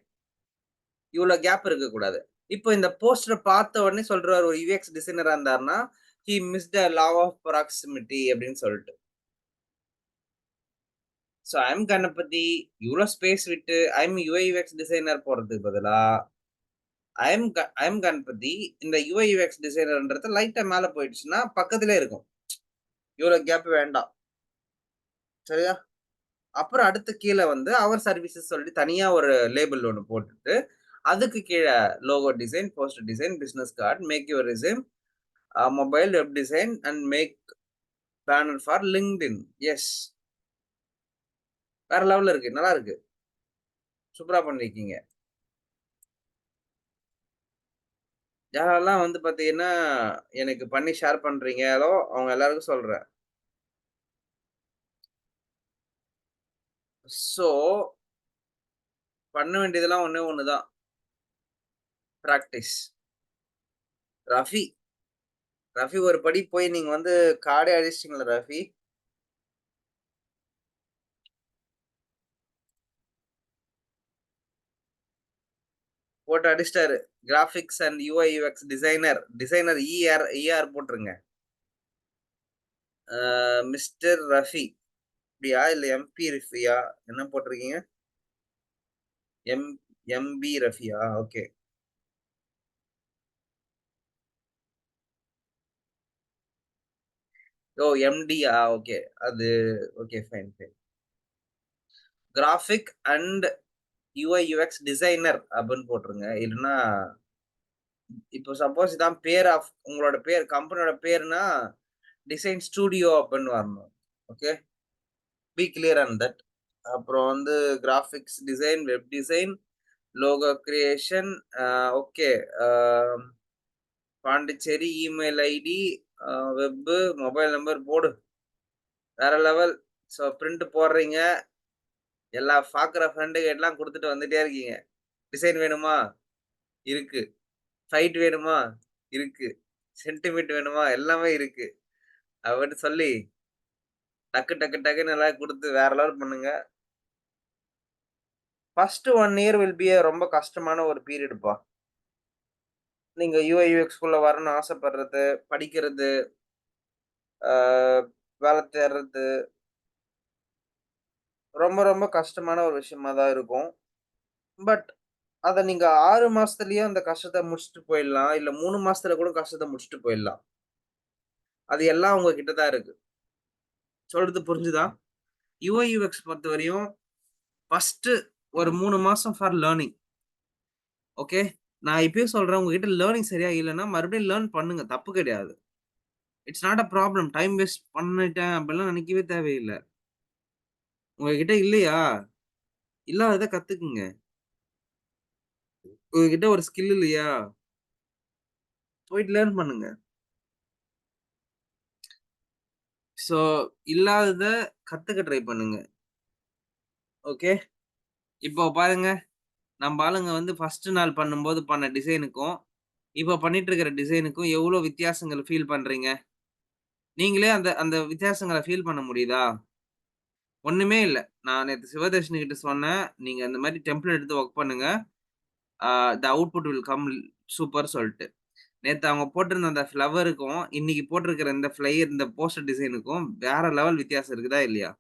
இவ்ளோ கேப் இருக்கக்கூடாது. இப்போ இந்த போஸ்டர பார்த்த உடனே சொல்றாரு ஒரு யுஎக்ஸ் டிசைனரா இருந்தாருன்னா, "he missed the law of proximity" அப்படின்னு சொல்லிட்டு. So I am Ganapathi. இவ்ளோ ஸ்பேஸ் விட்டு I am UI UX designer போடுறதுக்கு பதிலா, ஐ அம் கணபதி. இந்த யுஐ யுஎக்ஸ் டிசைனர்ன்றது லைட்டா மேல போயிடுச்சுன்னா, பக்கத்திலேயே இருக்கும். இவ்ளோ கேப் வேண்டாம். சரியா? அப்புறம் அடுத்து கீழ வந்து அவர் சர்வீசஸ் சொல்லி தனியா ஒரு லேபிள் ஒண்ணு போட்டுட்டு, அதுக்கு கீழ logo design, poster design, business card, make your resume, mobile web design and make banner for LinkedIn. Yes. வேற லெவல்ல இருக்கு. நல்லா இருக்கு. சூப்பரா பண்ணியிருக்கீங்க. யாரெல்லாம் வந்து பார்த்தீங்கன்னா, எனக்கு பண்ணி ஷேர் பண்றீங்களோ, அவங்க எல்லாருக்கும் சொல்றேன். ஸோ, பண்ண வேண்டியதெல்லாம் ஒண்ணே ஒண்ணு தான். பிராக்டிஸ். ரஃபி, ரஃபி ஒரு படி போய் நீங்க வந்து காடே அழிச்சிட்டீங்களா ரஃபி? போட்டு அடிச்சிட்டாரு. Graphics and UI UX designer. Designer இஆர் போட்டுருங்க. மிஸ்டர் ரஃபி. அப்படியா? இல்ல எம்பி ரஃபியா? என்ன போட்டிருக்கீங்க? எம் எம்பி ரஃபியா? ஓகே. ஓ எம்டியா? ஓகே. அது okay. Fine, fine. Graphic and UI UX designer அப்படின்னு போட்டுருங்க. இல்லன்னா இப்போ சப்போஸ் இதான் பேர் ஆஃப் உங்களோட பேர் கம்பெனியோட பேருனா, டிசைன் ஸ்டுடியோ அப்படின்னு வரணும். Okay. Be clear on that. அப்புறம் வந்து graphics design, web design, logo creation, okay. அ Pondicherry, email ID, web, mobile number போடு. வேற லெவல். ஸோ பிரிண்ட் போடுறீங்க. எல்லா பாக்குற ஃப்ரெண்டு எல்லாம் குடுத்துட்டு வந்துட்டே இருக்கீங்க. டிசைன் வேணுமா? இருக்கு. ஃபைட் வேணுமா? இருக்கு. சென்டிமென்ட் வேணுமா? எல்லாமே இருக்கு. அப்படின்னு சொல்லி டக்கு டக்கு டக்குன்னு எல்லாம் குடுத்து வேற லெவல் பண்ணுங்க. ஃபர்ஸ்ட் 1 இயர் வில் பி ரொம்ப கஷ்டமான ஒரு பீரியட்ப்பா. நீங்க யுஐ, யுஎக்ஸ்குள்ள வரணும்னு ஆசைப்படுறது, படிக்கிறது, ஆ வேலை தேடுறது, ரொம்ப ரொம்ப கஷ்டமான ஒரு விஷயமா தான் இருக்கும். பட் அத நீங்க 6 மாசத்துலயே அந்த கஷ்டத்த முடிச்சுட்டு போயிடலாம். இல்ல 3 மாசத்துல கூட கஷ்டத்த முடிச்சுட்டு போயிடலாம். அது எல்லாம் உங்க கிட்ட தான் இருக்கு. சொல்றது புரிஞ்சுதா? யுஐ, யுஎக்ஸ் பொறுத்தவரையும் ஃபர்ஸ்ட்டு ஒரு 3 மாசம் ஃபார் லேர்னிங். ஓகே. நான் இப்பயே சொல்றேன். உங்ககிட்ட லேர்னிங் சரியா இல்லன்னா, மறுபடியும் லேர்ன் பண்ணுங்க. தப்பு கிடையாது. It's not a problem. Time waste பண்ணிட்டேன் அப்படிலாம் நினைக்கவே தேவையில்ல. உங்ககிட்ட இல்லையா? இல்லாதத கத்துக்குங்க. உங்ககிட்ட ஒரு ஸ்கில் இல்லையா? போயிட்டு லேர்ன் பண்ணுங்க. ஸோ இல்லாதத கத்துக்க ட்ரை பண்ணுங்க. ஓகே. இப்போ பாருங்க, நம்ப ஆளுங்க வந்து ஃபர்ஸ்ட் நாள் பண்ணும்போது பண்ண டிசைனுக்கும், இப்போ பண்ணிட்டு இருக்கிற டிசைனுக்கும் எவ்ளோ வித்தியாசங்கள் ஃபீல் பண்றீங்க? நீங்களே அந்த அந்த வித்தியாசங்கள ஃபீல் பண்ண முடியுதா? ஒண்ணுமே இல்ல. நான் நேத்து சிவதர்ஷினி கிட்ட சொன்னேன். நீங்க இந்த மாரி டெம்ப்ளேட் எடுத்து வொர்க் பண்ணுங்க. Ah the output will come super சொல்ட்டு. நேத்து அவங்க போட்டிருந்த அந்த ஃப்ளவருக்கும், இன்னைக்கு போட்டிருக்கிற இந்த ஃப்ளையர் இந்த போஸ்டர் டிசைனுக்கும் வேற லெவல் வித்தியாசம் இருக்குதா? இல்லையா?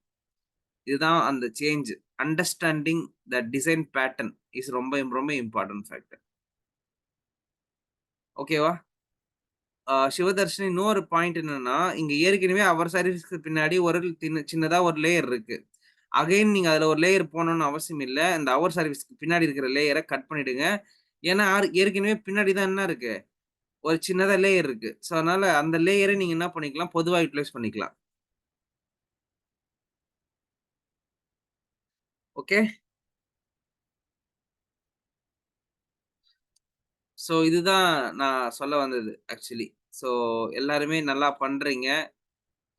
இதுதான் அந்த change. Understanding the design pattern is ரொம்ப ரொம்ப இம்பார்ட்டன்ட் ஃபேக்டர். ஓகேவா? சிவதர்ஷினி இன்னொரு பாயிண்ட் என்னன்னா, இங்க ஏற்கனவே அவர் சர்வீஸ்க்கு பின்னாடி ஒரு சின்னதா ஒரு லேயர் இருக்கு. அகைன் நீங்க அதுல ஒரு லேயர் போடணும்னு அவசியம் இல்ல. இந்த அவர் சர்வீஸ்க்கு பின்னாடி இருக்கிற லேயர கட் பண்ணிடுங்க. ஏன்னா, ஏற்கனவே பின்னாடி தான் என்ன இருக்கு? ஒரு சின்னதா லேயர் இருக்கு. ஸோ, அதனால அந்த லேயர நீங்க என்ன பண்ணிக்கலாம்? பொதுவா யுட்டிலைஸ் பண்ணிக்கலாம். ஓகே. ஸோ, இதுதான் நான் சொல்ல வந்தது ஆக்சுவலி. ஸோ, எல்லாருமே நல்லா பண்றீங்க.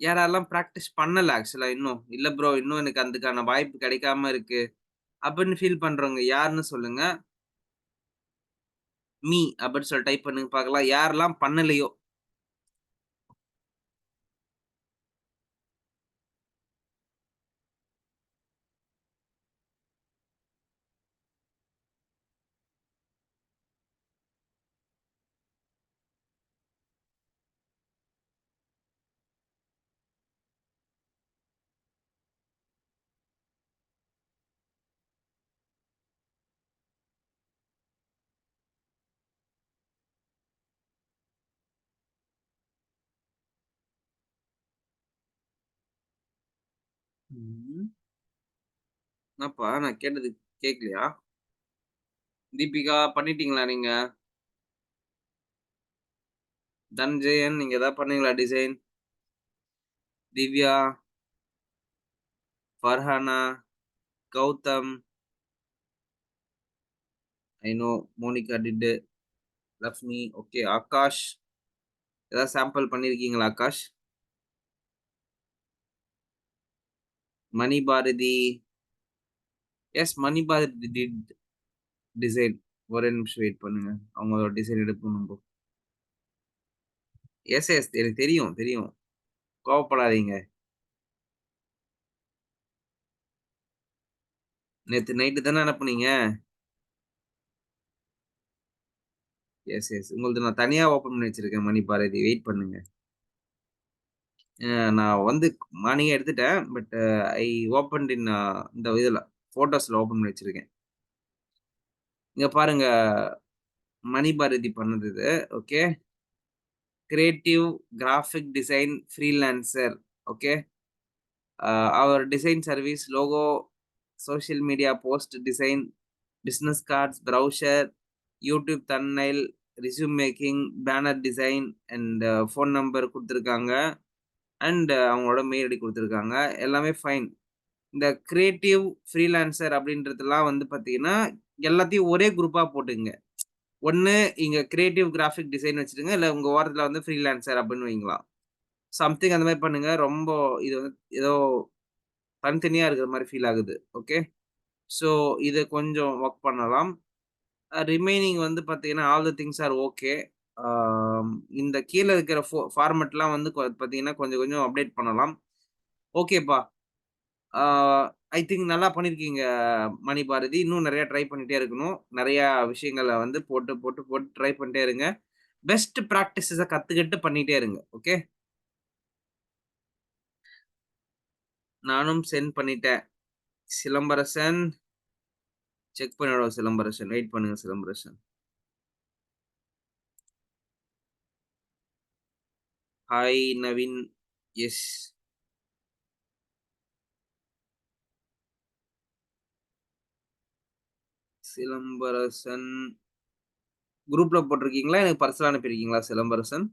யாரெல்லாம் பிராக்டிஸ் பண்ணல ஆக்சுவலா இன்னும். இல்ல ப்ரோ இன்னும் எனக்கு அதுக்கான வாய்ப்பு கிடைக்காம இருக்கு. அப்படின்னு ஃபீல் பண்றவங்க யாருன்னு சொல்லுங்க. மீ அப்படின்னு சொல்லி டைப் பண்ணுங்க பார்க்கலாம். யாரெல்லாம் பண்ணலையோ. ம். என்னப்பா நான் கேட்டது கேட்கலையா? தீபிகா பண்ணிட்டீங்களா நீங்க? தன்ஜெயன் நீங்க ஏதாவது பண்ணீங்களா design? Divya, Farhana, Gautham, I know Monika did, Lakshmi, okay. Akash ஏதாவது சாம்பிள் பண்ணியிருக்கீங்களா Akash? Mani Bharathi, yes Mani Bharathi did design. ஒரே நிமிஷம் வெயிட் பண்ணுங்க. அவங்களோட டிசைன் எடுக்கணும் நம்ப. Yes, yes. எனக்கு தெரியும், தெரியும். கோவப்படாதீங்க. நேத்து நைட்டு தானே அனுப்புனீங்க? S, S. உங்களது நான் தனியா ஓப்பன் பண்ணி வச்சிருக்கேன் மணி பாரதி. வெயிட் பண்ணுங்க. நான் வந்து மார்னிங்கே எடுத்துட்டேன். பட் ஐ ஓப்பன்ட் இன் இந்த இதுல ஃபோட்டோஸ்ல ஓப்பன் பண்ணி வச்சிருக்கேன். இங்க பாருங்க மணி பாரதி பண்ணது இது. Okay. Creative graphic design freelancer. Okay. அவர் design service, logo, social media post design, business cards, brochure, YouTube thumbnail, resume making, banner design and phone number குடுத்துருக்காங்க. அண்ட் அவங்களோட மெயில் ஐடி குடுத்துருக்காங்க. எல்லாமே ஃபைன். இந்த கிரியேட்டிவ் ஃப்ரீலான்சர் அப்படின்றதெல்லாம் வந்து பார்த்தீங்கன்னா, எல்லாத்தையும் ஒரே குரூப்பா போட்டுக்கங்க. ஒண்ணு இங்க கிரியேட்டிவ் கிராபிக் டிசைன் வச்சுடுங்க. இல்ல உங்க ஓரத்துல வந்து ஃப்ரீலான்சர் அப்படின்னு வைங்கலாம். சம்திங் அந்த மாரி பண்ணுங்க. ரொம்ப இது வந்து ஏதோ தனித்தனியா இருக்கிற மாரி ஃபீல் ஆகுது. ஓகே. ஸோ இத கொஞ்சம் வொர்க் பண்ணலாம். ரிமைனிங் வந்து பார்த்தீங்கன்னா, all the things are okay. இந்த கீழ இருக்கிற ஃபார்மேட்லாம் வந்து பார்த்தீங்கன்னா, கொஞ்சம் கொஞ்சம் அப்டேட் பண்ணலாம். ஓகேப்பா. ஆ ஐ திங்க் நல்லா பண்ணியிருக்கீங்க மணி பாரதி. இன்னும் நெறைய ட்ரை பண்ணிட்டே இருக்கணும். நெறையா விஷயங்கள வந்து போட்டு, போட்டு, போட்டு ட்ரை பண்ணிட்டே இருங்க. பெஸ்ட் பிராக்டிஸஸ கத்துக்கிட்டு பண்ணிட்டே இருங்க. ஓகே. நானும் சென்ட் பண்ணிட்டேன். சிலம்பரசன் செக் பண்ணிவிடுவோம் சிலம்பரசன். வெயிட் பண்ணுங்க சிலம்பரசன். ஹாய் நவீன். எஸ். சிலம்பரசன் குரூப்ல போட்டிருக்கீங்களா? எனக்கு பர்சனலா அனுப்பியிருக்கீங்களா சிலம்பரசன்?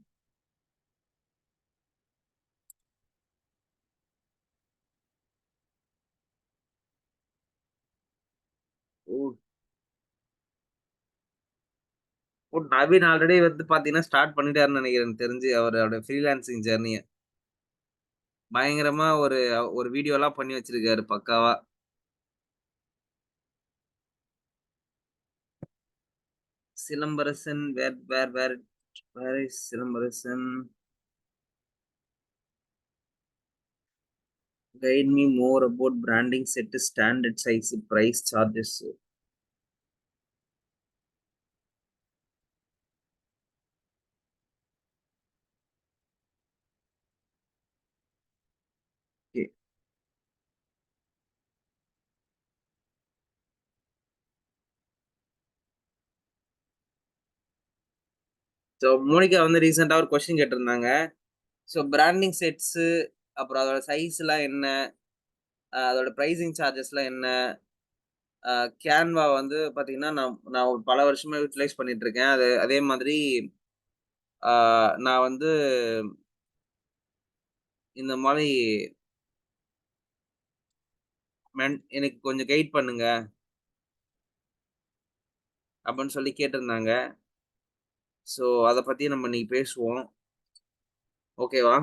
ஓ! ஓ! நவீன் ஆல்ரெடி வந்து பார்த்தீங்கன்னா, ஸ்டார்ட் பண்ணிட்டாருன்னு நெனைக்கிறேன் எனக்கு தெரிஞ்சு அவரோட ஃப்ரீலான்சிங் ஜர்னிய. பயங்கரமா ஒரு வீடியோலாம் பண்ணி வச்சிருக்காரு பக்காவா. Silambarasan where is Silambarasan? Guide me more about branding set, standard size, price, charges. Okay. So Monica வந்து ரீசென்ட்டா ஒரு கொஸ்டின் கேட்டிருந்தாங்க. ஸோ பிராண்டிங் செட்ஸு அப்புறம் அதோட சைஸ்லாம் என்ன? அதோட பிரைசிங் சார்ஜஸ்லாம் என்ன? அ Canva வந்து பார்த்தீங்கன்னா, நான் நான் ஒரு பல வருஷமா யூட்டிலைஸ் பண்ணிட்டு இருக்கேன். அதே மாதிரி ஆ நான் வந்து இந்த மாரி எனக்கு கொஞ்சம் கைட் பண்ணுங்க அப்படின்னு சொல்லி கேட்டிருந்தாங்க. ஸோ அத பத்தி நம்ம இன்னைக்கு பேசுவோம். ஓகேவா?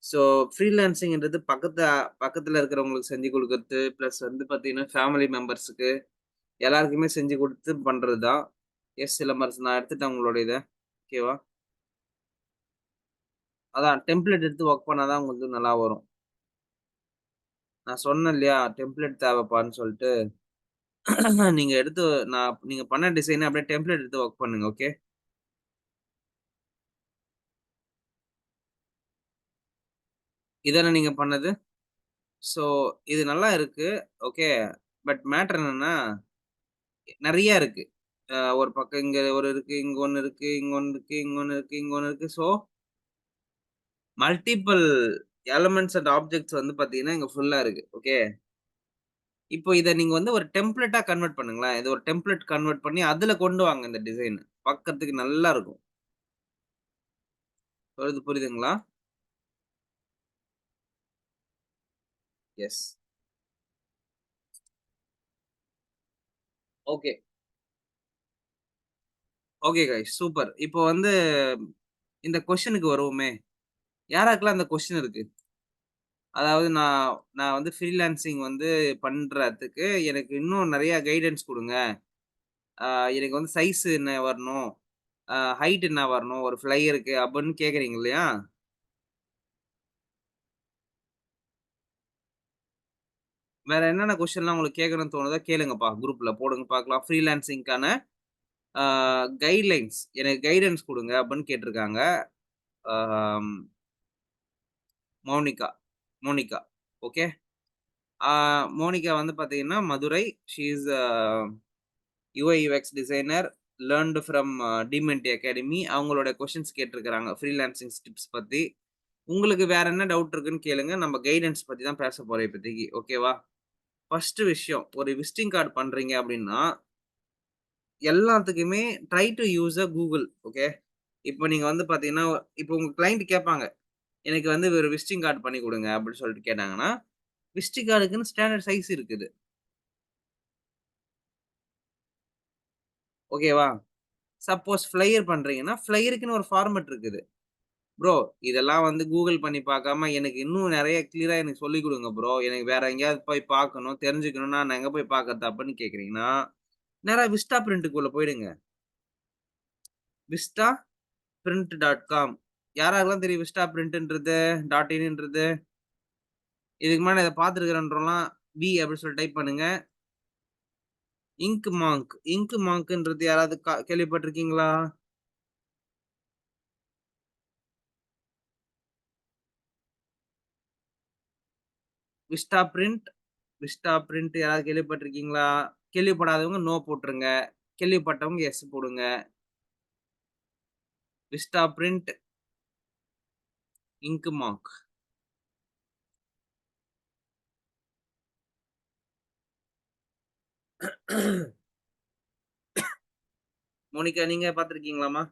ஸோ ஃப்ரீலான்சிங்ன்றது பக்கத்துல இருக்கிறவங்களுக்கு செஞ்சு குடுக்குறது, பிளஸ் வந்து பார்த்தீங்கன்னா, ஃபேமிலி மெம்பர்ஸுக்கு எல்லாருக்குமே செஞ்சு குடுத்து பண்றது தான். எஸ் சிலம்பரசன் நான் எடுத்துட்டேன் உங்களோட இத. ஓகேவா? அதான் டெம்ப்ளேட் எடுத்து வொர்க் பண்ணா தான் உங்களுக்கு நல்லா வரும். நான் சொன்னேன் இல்லையா? டெம்ப்ளேட் தேவைப்பான்னு சொல்ட்டு. நீங்க எடுத்து நீங்க பண்ண டிசைன அப்படியே டெம்ப்ளேட் எடுத்து வொர்க் பண்ணுங்க. ஓகே. இதானே நீங்க பண்ணது? ஸோ இது நல்லா இருக்கு. ஓகே. பட் மேட்டர் என்னன்னா, நெறைய இருக்கு. ஒரு பக்கம் இங்க ஒரு இருக்கு, இங்க ஒண்ணு இருக்கு, இங்க ஒண்ணு இருக்கு, இங்க ஒண்ணு இருக்கு, இங்க ஒண்ணு இருக்கு. So multiple elements and objects வந்து பார்த்தீங்கன்னா, இங்க ஃபுல்லா இருக்கு. ஓகே. இப்போ இத நீங்க வந்து ஒரு டெம்ப்ளேட்டா கன்வெர்ட் பண்ணுங்களேன். இது ஒரு டெம்ப்ளேட் கன்வெர்ட் பண்ணி அதுல கொண்டு வாங்க இந்த டிசைன். பாக்கறதுக்கு நல்லா இருக்கும். புரியுதுங்களா? Yes. Okay. Okay guys super. இப்போ வந்து இந்த கொஸ்டினுக்கு வருவோமே. யாராருக்கெல்லாம் அந்த கொஸ்டின் இருக்கு? அதாவது நான் நான் வந்து ஃப்ரீலான்சிங் வந்து பண்றதுக்கு எனக்கு இன்னும் நெறைய கைடன்ஸ் குடுங்க. ஆ எனக்கு வந்து சைஸ் என்ன வரணும்? ஹைட் என்ன வரணும்? ஒரு ஃப்ளையருக்கு அப்படின்னு கேட்கறீங்க இல்லையா? வேற என்னென்ன கொஸ்டின்லாம் உங்களுக்கு கேட்கணும்னு தோணுதோ கேளுங்கப்பா. குரூப்ல போடுங்க பார்க்கலாம். ஃப்ரீலான்சிங்க்கான ஆ கைட்லைன்ஸ் எனக்கு கைடன்ஸ் குடுங்க அப்படின்னு கேட்டிருக்காங்க. ஆம் மோனிகா மோனிகா. ஓகே. ஆ மோனிகா வந்து பார்த்தீங்கன்னா, Madurai. She is UI UX designer. Learned from Dimenti academy. அவங்களோட கொஸ்டின்ஸ் கேட்டிருக்கிறாங்க. ஃப்ரீலான்சிங் டிப்ஸ் பத்தி. உங்களுக்கு வேற என்ன டவுட் இருக்குன்னு கேளுங்க. நம்ம கைடன்ஸ் பத்தி தான் பேச போறோம் இப்பதைக்கு. ஓகேவா? ஃபர்ஸ்ட் விஷயம், ஒரு விசிட்டிங் கார்ட் பண்றீங்க அப்படின்னா, எல்லாத்துக்குமே try to use Google. Okay. இப்போ நீங்க வந்து பார்த்தீங்கன்னா, இப்போ உங்க கிளையன்ட் கேட்பாங்க. எனக்கு வந்து ஒரு விசிட்டிங் கார்ட் பண்ணி குடுங்க அப்படின்னு சொல்லிட்டு கேட்டாங்கன்னா, விசிட்டிங் கார்டுக்குன்னு ஸ்டாண்டர்ட் சைஸ் இருக்குது. ஓகேவா? சப்போஸ் ஃப்ளையர் பண்றீங்கன்னா, ஃப்ளையருக்குன்னு ஒரு ஃபார்மேட் இருக்குது. ப்ரோ இதெல்லாம் வந்து கூகுள் பண்ணி பார்க்காம, எனக்கு இன்னும் நெறைய கிளியரா எனக்கு சொல்லிக் குடுங்க ப்ரோ. எனக்கு வேற எங்கேயாவது போய் பார்க்கணும், தெரிஞ்சுக்கணும்னா நான் எங்க போய் பார்க்கறது அப்படின்னு கேட்கிறீங்கன்னா, நேரா விஸ்டா பிரிண்ட்க்குள்ள போயிடுங்க. விஸ்டா பிரிண்ட்.காம். யாராருக்கெல்லாம் தெரியும் விஸ்டா பிரிண்ட்ன்றது, டாட் இன்ன்றது? இதுக்கு முன்னாடி இத பார்த்துருக்கிறேன்றவங்கலாம் அப்படின்னு சொல்லி டைப் பண்ணுங்க. Ink Monk. இங்க் மாங்க்ன்றது யாராவது கேள்விப்பட்டிருக்கீங்களா? Vista print. விஸ்டா பிரிண்ட் யாராவது கேள்விப்பட்டிருக்கீங்களா? கேள்விப்படாதவங்க நோ போட்டுருங்க. கேள்விப்பட்டவங்க எஸ் போடுங்க. Vista print, Ink Mark. Monica நீங்க பார்த்திருக்கீங்களாம்மா?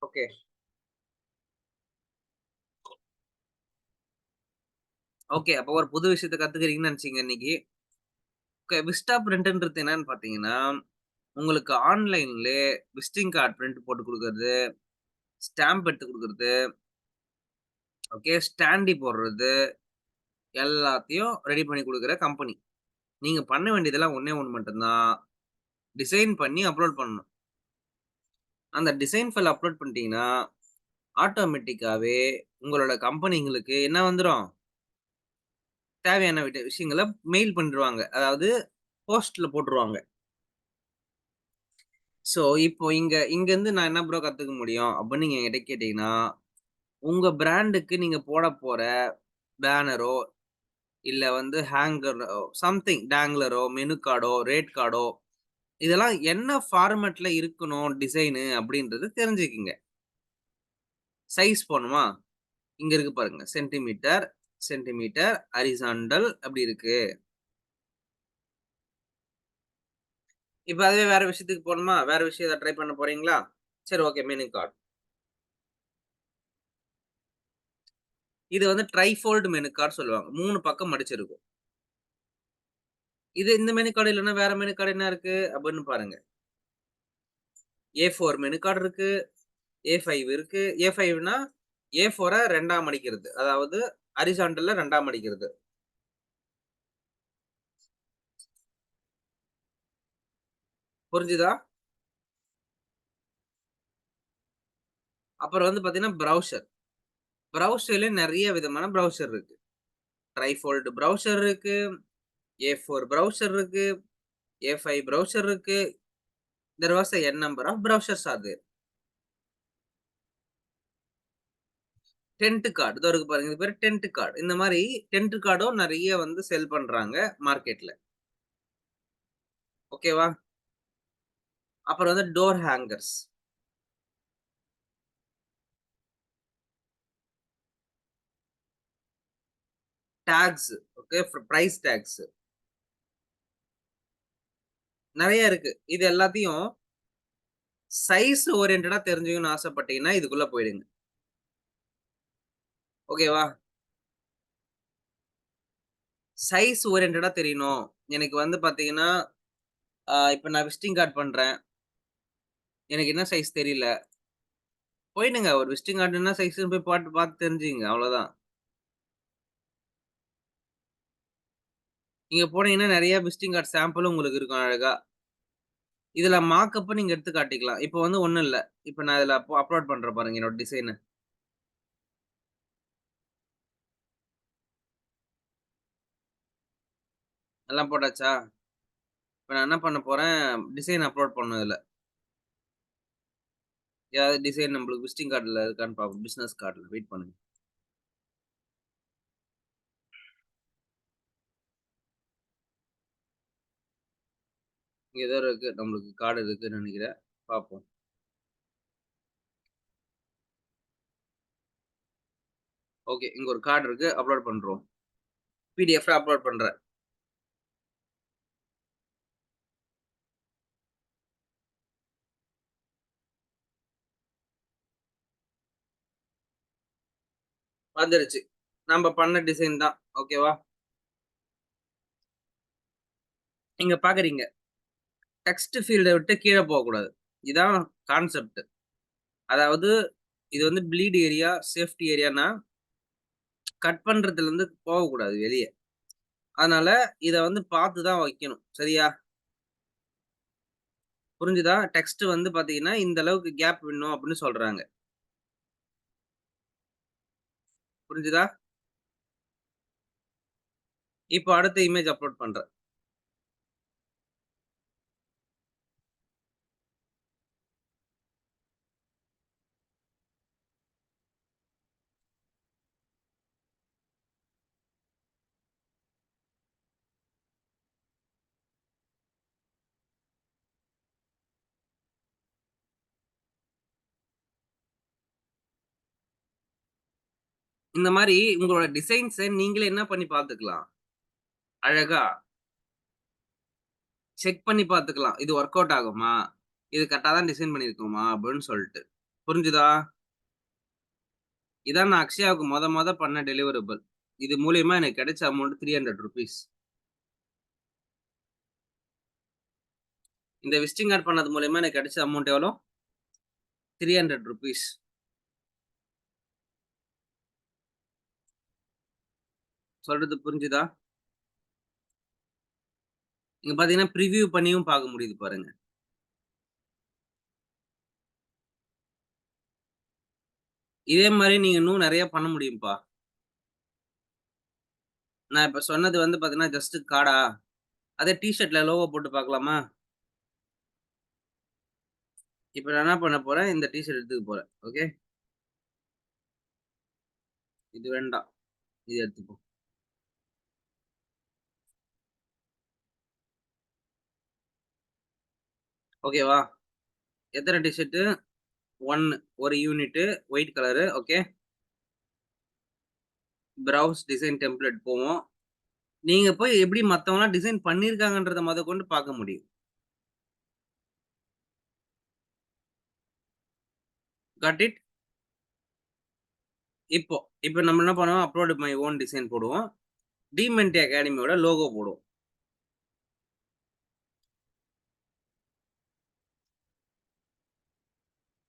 ஓகே. ஓகே. அப்ப ஒரு புது விஷயத்த கத்துக்கிறீங்கன்னு நெனச்சீங்க இன்னைக்கு. ஓகே. விஸ்டா பிரிண்ட்ன்றது என்னன்னு பார்த்தீங்கன்னா, உங்களுக்கு ஆன்லைன்லயே விசிட்டிங் கார்ட் பிரிண்ட் போட்டு குடுக்குறது, ஸ்டாம்ப் எடுத்து குடுக்குறது, ஓகே. ஸ்டாண்டி போடுறது, எல்லாத்தையும் ரெடி பண்ணி குடுக்குற கம்பெனி. நீங்க பண்ண வேண்டியதெல்லாம் ஒண்ணே ஒண்ணு மட்டும் தான். டிசைன் பண்ணி அப்லோட் பண்ணணும். அந்த டிசைன் ஃபைல் அப்லோட் பண்ணிட்டீங்கன்னா, ஆட்டோமேட்டிக்காவே உங்களோட கம்பெனிங்களுக்கு என்ன வந்துரும்? தேவையான விஷயங்கள மெயில் பண்ணிருவாங்க. அதாவது போஸ்ட்ல போட்டுருவாங்க. ஸோ, இப்போ இங்கருந்து நான் என்ன ப்ரோ கத்துக்க முடியும்? அப்படின்னு நீங்க என்கிட்ட கேட்டீங்கன்னா, உங்க பிராண்டுக்கு நீங்க போடப்போற பேனரோ, இல்ல வந்து ஹேங்கரோ, சம்திங் டேங்லரோ, மெனு கார்டோ, ரேட் கார்டோ இதெல்லாம் என்ன ஃபார்மேட்ல இருக்கணும் டிசைனு அப்படின்றது தெரிஞ்சுக்கங்க. சைஸ் போடணுமா? இங்க இருக்கு பாருங்க. சென்டிமீட்டர், சென்டிமீட்டர், ஹாரிசான்டல் அப்படி இருக்கு. இப்ப அதுவே வேற விஷயத்துக்கு போணுமா? வேற விஷயம் எதாவது ட்ரை பண்ண போறீங்களா? சரி ஓகே. Menu card. இது வந்து ட்ரைஃபோல்ட் மெனு கார்ட் சொல்லுவாங்க. 3 பக்கம் மடிச்சிருக்கும். இந்த மெனு கார்டு இல்லன்னா வேற மெனு கார்டு என்ன இருக்கு? அப்படின்னு பாருங்க. A4 மெனு கார்டு இருக்கு. A5 இருக்கு. A5னா A4 2ஆ மடிக்கிறது. அதாவது ஹாரிசான்டல்ல 2ஆ மடிக்கிறது. புரிஞ்சுதா? அப்புறம் வந்து பார்த்தீங்கன்னா, ப்ரௌசர். ப்ரௌசர்லயே நெறைய விதமான ப்ரௌசர் இருக்கு. ட்ரைஃபோல்ட் ப்ரௌசர் இருக்கு. A4 ப்ரௌசர் இருக்கு. A5 ப்ரௌசர் இருக்கு. There was a an number of brochures are there. Tent card. இதோ இருக்கு பாருங்க. இது பேரு டென்ட் கார்ட். இந்த மாரி டென்ட் கார்டும் நெறைய வந்து செல் பண்றாங்க மார்க்கெட்ல. ஓகேவா? அப்புறம் வந்து door hangers, tags, okay. Price tags நெறைய இருக்கு. இது எல்லாத்தையும் சைஸ் ஓரியன்டடா தெரிஞ்சுக்கணும்னு ஆசைப்பட்டீங்கன்னா, இதுக்குள்ள போயிடுங்க. ஓகேவா? சைஸ் ஓரியன்டடா தெரியணும். எனக்கு வந்து பார்த்தீங்கன்னா, இப்ப நான் விசிட்டிங் கார்ட் பண்றேன். எனக்கு என்ன சைஸ் தெரியல. போயிடுங்க. ஒரு விசிட்டிங் கார்டு என்ன சைஸ்ன்னு போய் பார்த்து தெரிஞ்சுக்கங்க. அவ்வளோதான். நீங்க போனீங்கன்னா நெறைய விசிட்டிங் கார்ட் சாம்பிளும் உங்களுக்கு இருக்கும் அழகா. இதுல மார்க்கப் நீங்க எடுத்து காட்டிக்கலாம். இப்ப வந்து ஒண்ணும் இல்ல. இப்ப நான் இதுல அப்லோட் பண்றேன் பாருங்க என்னோட டிசைன. எல்லாம் போட்டாச்சா? இப்ப நான் என்ன பண்ண போறேன், டிசைன் அப்லோட் பண்ணணும் இதுல. ஏதாவது டிசைன் நம்மளுக்கு விசிட்டிங் கார்டுல இருக்கான்னு பார்ப்போம். பிசினஸ் கார்டுல வெயிட் பண்ணுங்க. இங்க ஏதோ இருக்கு. நம்மளுக்கு கார்டு இருக்குன்னு நெனைக்கிறேன். பார்ப்போம். ஓகே. இங்க ஒரு கார்டு இருக்கு. அப்லோட் பண்றோம். பிடிஎஃப்ல அப்லோட் பண்றேன். வந்துருச்சு. நம்ப பண்ண டிசைன் தான். ஓகேவா? நீங்க பார்க்குறீங்க. டெக்ஸ்ட் ஃபீல்ட விட்டு கீழ போகக்கூடாது. இதான் கான்செப்ட். அதாவது இது வந்து ப்ளீட் ஏரியா, சேஃப்டி ஏரியான்னா, கட் பண்றதுலருந்து போகக்கூடாது வெளிய. அதனால இத வந்து பார்த்து தான் வைக்கணும். சரியா? புரிஞ்சுதா? டெக்ஸ்ட் வந்து பார்த்தீங்கன்னா, இந்த அளவுக்கு கேப் விடணும் அப்படின்னு சொல்றாங்க. புரிஞ்சுதா? இப்போ அடுத்த இமேஜ் அப்லோட் பண்றேன். இந்த மாரி உங்களோட டிசைன்ஸ நீங்களே என்ன பண்ணி பார்த்துக்கலாம். அழகா செக் பண்ணி பார்த்துக்கலாம். இது வொர்க் அவுட் ஆகுமா? இது கரெக்ட்டா தான் டிசைன் பண்ணியிருக்கோமா? அப்படின்னு சொல்ட்டு. புரிஞ்சுதா? இதான் நான் அக்ஷயாவுக்கு மொத பண்ண டெலிவரபிள். இது மூலியமா எனக்கு கிடைச்ச அமௌண்ட் ₹300. இந்த விசிட்டிங் கார்ட் பண்ணது மூலியமா எனக்கு கிடைச்ச அமௌண்ட் எவ்வளோ? ₹300. சொல்றது புரிஞ்சுதா? இங்க பார்த்தீங்கன்னா, பிரிவியூ பண்ணியும் பார்க்க முடியுது பாருங்க. இதே மாரி நீங்க இன்னும் நெறைய பண்ண முடியும்ப்பா. நான் இப்ப சொன்னது வந்து பார்த்தீங்கன்னா, ஜஸ்ட் கார்டா? அதே டீ ஷர்ட்ல லோகோ போட்டு பார்க்கலாமா? இப்ப நான் என்ன பண்ண போறேன், இந்த டீ ஷர்ட் எடுத்துக்க போறேன். ஓகே. இது வேண்டாம். இது எடுத்துப்போம். ஓகேவா? எத்தன T shirt? 1 1 unit white colour. Okay. Browse design template போவோம். நீங்க போய் எப்படி மத்தவங்கலாம் டிசைன் பண்ணியிருக்காங்கன்றத மொதற்கொண்டு பார்க்க முடியும். Got it? இப்போ இப்ப நம்ம என்ன பண்ணுவோம், அப்லோட் மை ஓன் டிசைன் போடுவோம். டிமென்டி அகாடமியோட லோகோ போடுவோம்.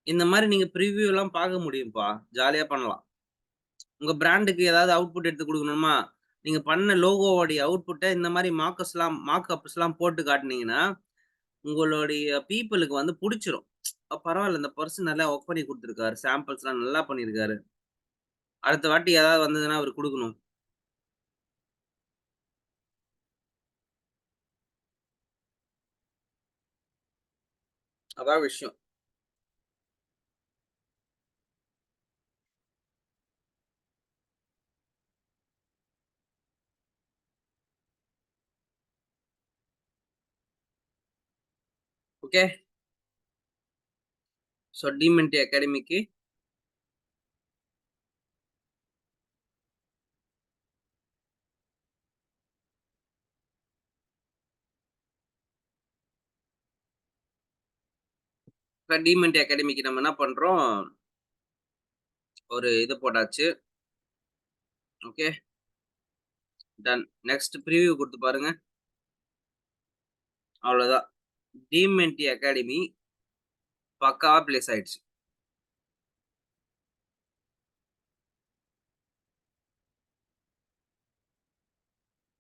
இந்த மாரி நீங்க பிரிவியூலாம் பார்க்க முடியும்ப்பா. ஜாலியா பண்ணலாம். உங்க பிராண்டுக்கு ஏதாவது அவுட்புட் எடுத்து குடுக்கணுமா? நீங்க பண்ண லோகோவோடைய அவுட்புட்ட இந்த மாரி மார்க்அப்ஸ்லாம் போட்டு காட்டுனீங்கன்னா, உங்களுடைய பீப்பிளுக்கு வந்து புடிச்சிரும். பரவால்ல இந்த பெர்சன் நல்லா வொர்க் பண்ணி குடுத்துருக்காரு. சாம்பிள்ஸ்லாம் நல்லா பண்ணியிருக்காரு. அடுத்த வாட்டி ஏதாவது வந்ததுன்னா அவருக்கு குடுக்கணும். அதான் விஷயம். ஓகே. ஸோ டிமென்டி அகாடமிக்கு இப்ப டிமென்டி அகாடமிக்கு நம்ம என்ன பண்றோம், ஒரு இது போட்டாச்சு. ஓகே. டன். நெக்ஸ்ட் பிரிவ்யூ குடுத்து பாருங்க. அவ்வளோதான். டிமென்டி அகாடமி பக்காவா பிளேஸ் ஆயிடுச்சு.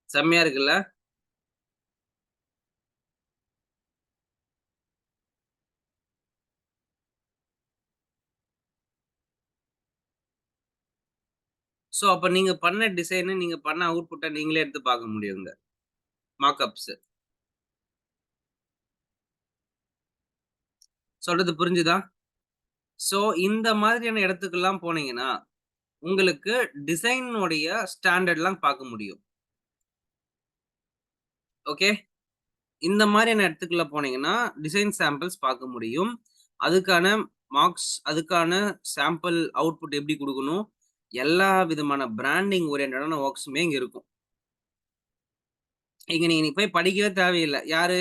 செம்மையா இருக்குல்ல? ஸோ அப்ப நீங்க பண்ண டிசைனு, நீங்க பண்ண அவுட்புட்ட நீங்களே எடுத்து பார்க்க முடியுங்க. மார்க்அப்ஸ். சொல்றது புரிஞ்சுதா? ஸோ இந்த மாதிரியான இடத்துக்குலாம் போனீங்கன்னா, உங்களுக்கு டிசைனுடைய ஸ்டாண்டர்ட்லாம் பார்க்க முடியும். ஓகே. இந்த மாரியான இடத்துக்குள்ள போனீங்கன்னா, டிசைன் சாம்பிள்ஸ் பார்க்க முடியும். அதுக்கான மார்க்ஸ், அதுக்கான சாம்பிள் அவுட்புட் எப்படி குடுக்கணும், எல்லா விதமான பிராண்டிங் ஓரியன்டடான வொர்க்ஸுமே இங்க இருக்கும். இங்க நீங்க போய் படிக்கவே தேவையில்ல. யாரு?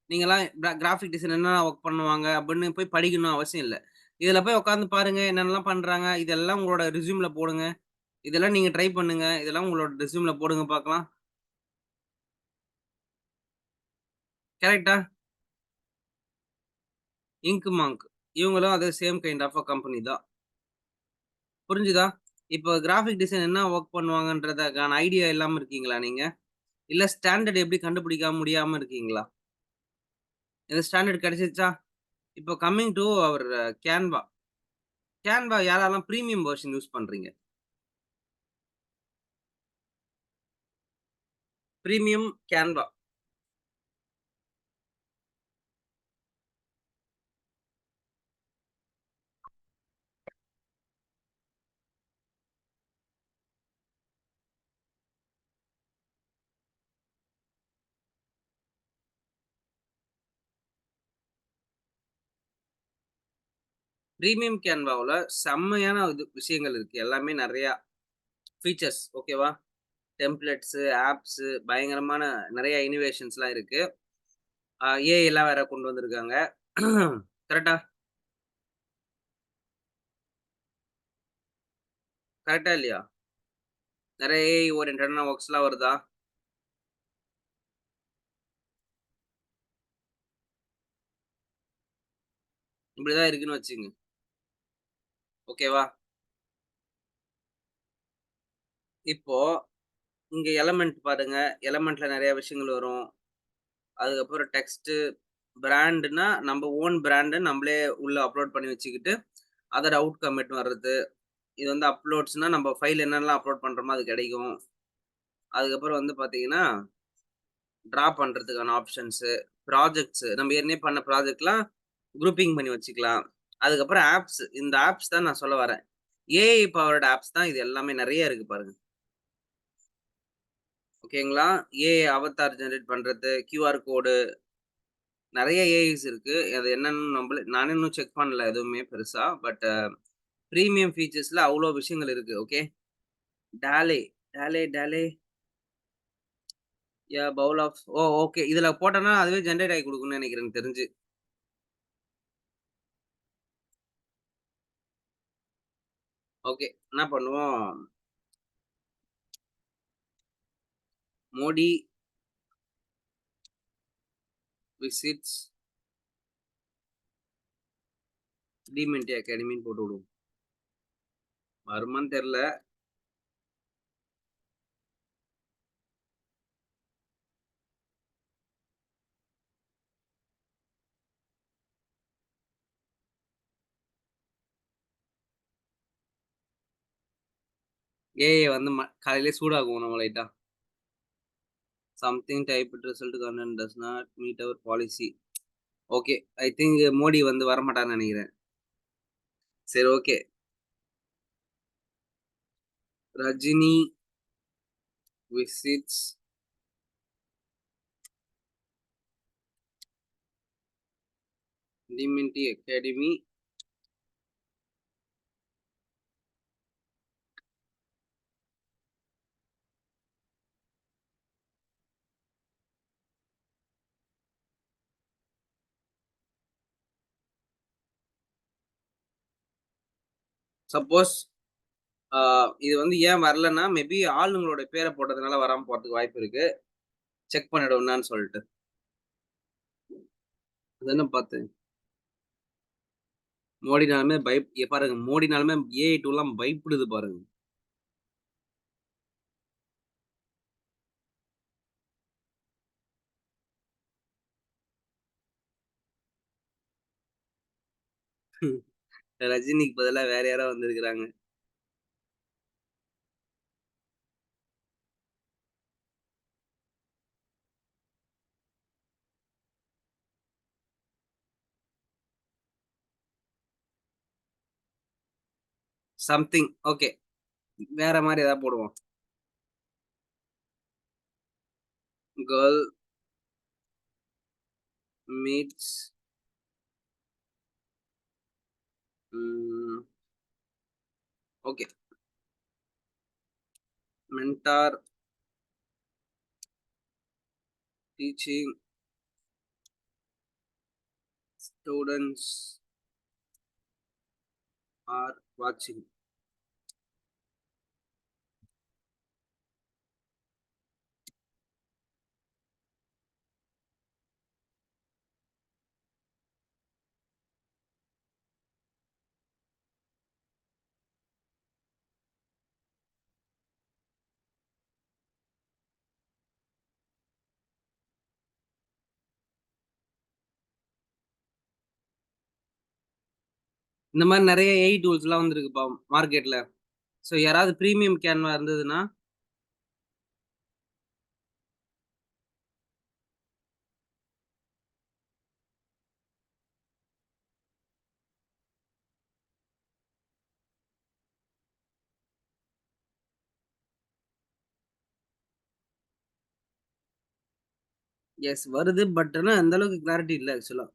நீங்கலாம் கிராஃபிக் டிசைனர் என்னென்ன வொர்க் பண்ணுவாங்க அப்படின்னு போய் படிக்கணும்னு அவசியம் இல்ல. இதுல போய் உட்கார்ந்து பாருங்க, என்னென்னலாம் பண்றாங்க. இதெல்லாம் உங்களோட ரெஸ்யூம்ல போடுங்க. இதெல்லாம் நீங்க ட்ரை பண்ணுங்க. இதெல்லாம் உங்களோட ரெஸ்யூம்ல போடுங்க பார்க்கலாம். கரெக்ட்டா? Inkmonk. இவங்களும் அதே same kind of a company தான். புரிஞ்சுதா? இப்போ கிராஃபிக் டிசைன் என்ன வொர்க் பண்ணுவாங்கன்றதுக்கான ஐடியா இல்லாம இருக்கீங்களா நீங்க? இல்ல ஸ்டாண்டர்ட் எப்படி கண்டுபிடிக்காம முடியாம இருக்கீங்களா? இந்த ஸ்டாண்டர்ட் கிடைச்சிருச்சா? இப்போ கம்மிங் டூ அவர் கேன்வா. கேன்வா யாரெல்லாம் பிரீமியம் வெர்ஷன் யூஸ் பண்றீங்க? Premium Canva. பிரீமியம் கேன்வாவுல செம்மையான விஷயங்கள் இருக்கு. எல்லாமே நெறையா ஃபீச்சர்ஸ் ஓகேவா? டெம்ப்ளேட்ஸு, ஆப்ஸு பயங்கரமான நெறைய இன்னோவேஷன்ஸ்லாம் இருக்கு. ஏஐலாம் வேற கொண்டு வந்திருக்காங்க. கரெக்ட்டா? கரெக்ட்டா இல்லையா? நெறைய ஏஐ ஓரியன்டடான வொர்க்ஸ்லாம் வருதா? இப்படிதான் இருக்குன்னு வச்சுக்கங்க. ஓகேவா? இப்போ இங்க எலமென்ட் பாருங்க. எலமென்ட்ல நெறைய விஷயங்கள் வரும். அதுக்கப்புறம் டெக்ஸ்ட்டு, பிராண்டுன்னா நம்ப ஓன் பிராண்ட நம்பளே உள்ள அப்லோட் பண்ணி வச்சுக்கிட்டு, அதோட அவுட்கம் எட்டுன்னு வர்றது. இது வந்து அப்லோட்ஸ்ன்னா நம்ப ஃபைல் என்னென்னலாம் அப்லோட் பண்றோமோ அது கெடைக்கும். அதுக்கப்புறம் வந்து பாத்தீங்கன்னா, ட்ரா பண்றதுக்கான ஆப்ஷன்ஸு, ப்ராஜெக்ட்ஸு நம்ம ஏற்கனவே பண்ண ப்ராஜெக்ட்லாம் குரூப்பிங் பண்ணி வச்சுக்கலாம். அதுக்கப்புறம் ஆப்ஸ். இந்த ஆப்ஸ் தான் நான் சொல்ல வரேன். ஏஐ பவர்ட் ஆப்ஸ் தான் இது எல்லாமே நெறைய இருக்கு பாருங்க. ஓகேங்களா? ஏஐ அவத்தார் ஜெனரேட் பண்றது, கியூஆர் கோடு நெறைய ஏஐஸ் இருக்கு. அது என்னன்னு நானே இன்னும் செக் பண்ணல எதுவுமே பெருசா. பட் பிரீமியம் ஃபீச்சர்ஸ்ல அவ்ளோ விஷயங்கள் இருக்கு. Okay. Dalle, Dalle bowl of okay. இதுல போட்டோம்னா அதுவே ஜெனரேட் ஆயி குடுக்கும்னு நெனைக்கிறேன் எனக்கு தெரிஞ்சு. ஓகே. என்ன பண்ணுவோம், மோடி விசிட்ஸ் டிமென்டி அகாடமின்னு போட்டு விடுவோம். வருமான்னு தெரியல. ஏஐ வந்து காலையிலேயே சூடாக்கும் நம்ம லைட்டா. Something typed result content does not meet our policy. Okay. I think Modi வந்து வரமாட்டார்ன்னு நெனைக்கிறேன். சரி okay. Rajini visits Dimenti academy. Suppose ah இது வந்து ஏன் வரலன்னா, மேபி ஆளுங்களோட பேர போட்டதுனால வராம போறதுக்கு வாய்ப்பு இருக்கு. செக் பண்ணிடுவோம் என்னான்னு சொல்ட்டு. அதானே பார்த்தேன். மோடினாலுமே இங்க பாருங்க மோடினாலுமே ஏஐ டூல்லாம் பயப்படுது பாருங்க. ரஜினிக்கு பதிலா வேற யாரோ வந்திருக்கிறாங்க. Something okay. வேற மாரி ஏதாவது போடுவோம். Girl meets hmm okay. Mentor teaching students are வாட்சிங். இந்த மாரி நெறைய ஏஐ டூல்ஸ்லாம் வந்திருக்குப்பா மார்க்கெட்ல. ஸோ யாராவது பிரீமியம் கேன்வா இருந்ததுன்னா எஸ் வருது. பட் ஆனா அந்த அளவுக்கு கிளாரிட்டி இல்ல ஆக்சுவலா.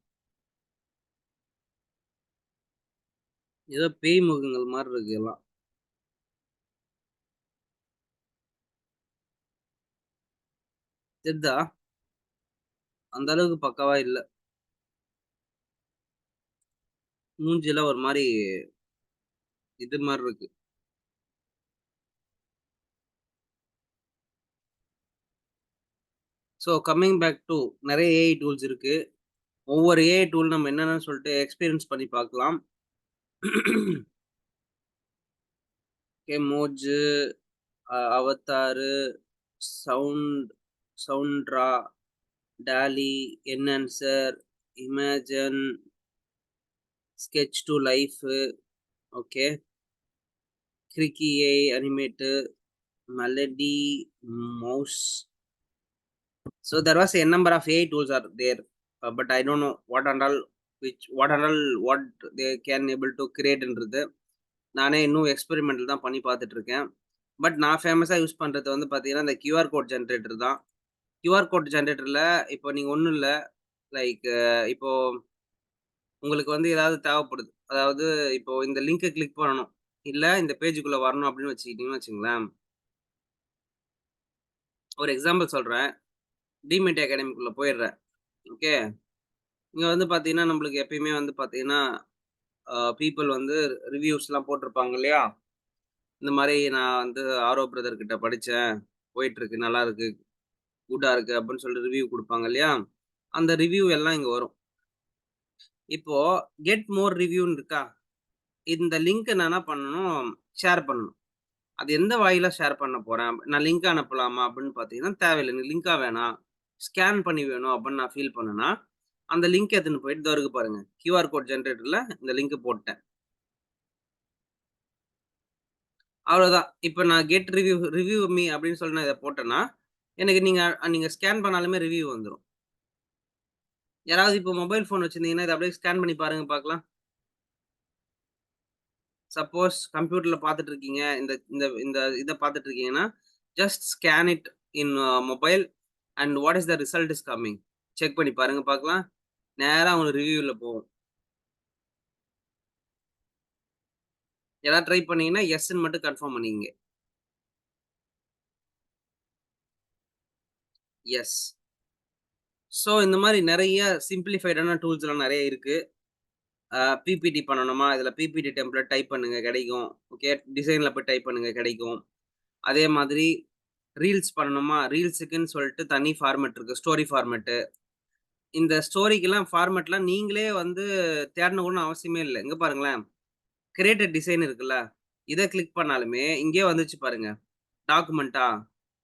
ஏதோ பேய் முகங்கள் மாரி இருக்கு எல்லாம். தெரிதா? அந்த அளவுக்கு பக்காவா இல்ல. மூஞ்சிலாம் ஒரு மாரி இது மாரி இருக்கு. ஸோ கம்மிங் பேக் டூ நெறைய ஏஐ டூல்ஸ் இருக்கு. ஒவ்வொரு ஏஐ டூல் நம்ம என்னென்னன்னு சொல்லிட்டு எக்ஸ்பீரியன்ஸ் பண்ணி பார்க்கலாம். Mojo, avatar, sound Soundraw, Dally, enhancer, Imagen, sketch to life, okay. Krikey AI animator, melody, mouse. So there was a number of AI tools are there, but I don't know what they can able to create ன்றது. நானே இன்னும் எக்ஸ்பெரிமெண்டல் தான் பண்ணி பார்த்துட்டு இருக்கேன். பட் நான் ஃபேமஸா யூஸ் பண்றது வந்து பார்த்தீங்கன்னா, இந்த கியூஆர் கோட் ஜெனரேட்டர் தான். கியூஆர் கோட் ஜெனரேட்டர்ல இப்போ நீங்க ஒண்ணும் இல்ல. லைக் இப்போ உங்களுக்கு வந்து ஏதாவது தேவைப்படுது. அதாவது இப்போ இந்த லிங்க கிளிக் பண்ணணும். இல்ல இந்த பேஜ்க்குள்ள வரணும் அப்படின்னு வச்சுக்கிட்டீங்கன்னு வச்சுக்கங்களேன். ஒரு எக்ஸாம்பிள் சொல்றேன். டிமேட் அகாடமிக்குள்ள போயிடுறேன். ஓகே. இங்க வந்து பார்த்தீங்கன்னா, நம்மளுக்கு எப்பயுமே வந்து பார்த்தீங்கன்னா, பீப்பிள் வந்து ரிவ்யூஸ்லாம் போட்டிருப்பாங்க இல்லையா? இந்த மாரி நான் வந்து ஆரோ பிரதர் கிட்ட படிச்சேன். போயிட்டுருக்கு, நல்லாருக்கு, குட்டா இருக்கு அப்படின்னு சொல்லிட்டு ரிவ்யூ குடுப்பாங்க இல்லையா? அந்த ரிவ்யூ எல்லாம் இங்க வரும். இப்போ கெட் மோர் ரிவ்யூன்னு இருக்கா? இந்த லிங்க்க நான் என்ன பண்ணணும்? ஷேர் பண்ணணும். அது எந்த வாயிலா ஷேர் பண்ண போறேன்? நான் லிங்க் அனுப்பலாமா? அப்படின்னு பார்த்தீங்கன்னா, தேவையில்ல. எனக்கு லிங்க்கா வேணாம். ஸ்கேன் பண்ணி வேணும் அப்படின்னு நான் ஃபீல் பண்ணேன்னா, அந்த லிங்க் எடுத்துன்னு போயிட்டு இதோ இருக்கு பாருங்க. கியூஆர் கோட் ஜெனரேட்டர்ல இந்த லிங்க் போட்டேன். அவ்வளோதான். இப்ப நான் கெட் ரிவ்யூ மீ அப்படின்னு சொல்லி நான் இத போட்டேன்னா, எனக்கு நீங்க நீங்க ஸ்கேன் பண்ணாலுமே ரிவ்யூ வந்துரும். யாராவது இப்போ மொபைல் ஃபோன் வச்சிருந்தீங்கன்னா, இத அப்படியே ஸ்கேன் பண்ணி பாருங்க பார்க்கலாம். சப்போஸ் கம்ப்யூட்டர்ல பார்த்துட்டு இருக்கீங்க. இந்த இந்த இந்த இத பார்த்துட்டு இருக்கீங்கன்னா, just scan it in mobile and what is the result is coming. Check பண்ணி பாருங்க பார்க்கலாம். நேரா உங்களுக்கு ரிவ்யூல போகும். யாராவது ட்ரை பண்ணீங்கன்னா, எஸ்ன்னு மட்டும் கன்ஃபார்ம் பண்ணிக்கங்க. எஸ். ஸோ இந்த மாரி நெறைய சிம்ப்ளிஃபைடான டூல்ஸ்லாம் நெறைய இருக்கு. பிபிடி பண்ணணுமா, இதுல பிபிடி டெம்ப்ளேட் டைப் பண்ணுங்க கிடைக்கும். ஓகே. டிசைன்ல போய் டைப் பண்ணுங்க கிடைக்கும். அதே மாதிரி ரீல்ஸ் பண்ணணுமா, ரீல்ஸுக்குன்னு சொல்லிட்டு தனி ஃபார்மேட் இருக்கு. Story format. இந்த ஸ்டோரிக்கெல்லாம் ஃபார்மேட்லாம் நீங்களே வந்து தேடணும்னு அவசியமே இல்ல. இங்க பாருங்களேன். கிரியேட் a டிசைன் இருக்குல்ல. இத கிளிக் பண்ணாலுமே இங்கேயே வந்துருச்சு பாருங்க. டாக்குமெண்ட்டா,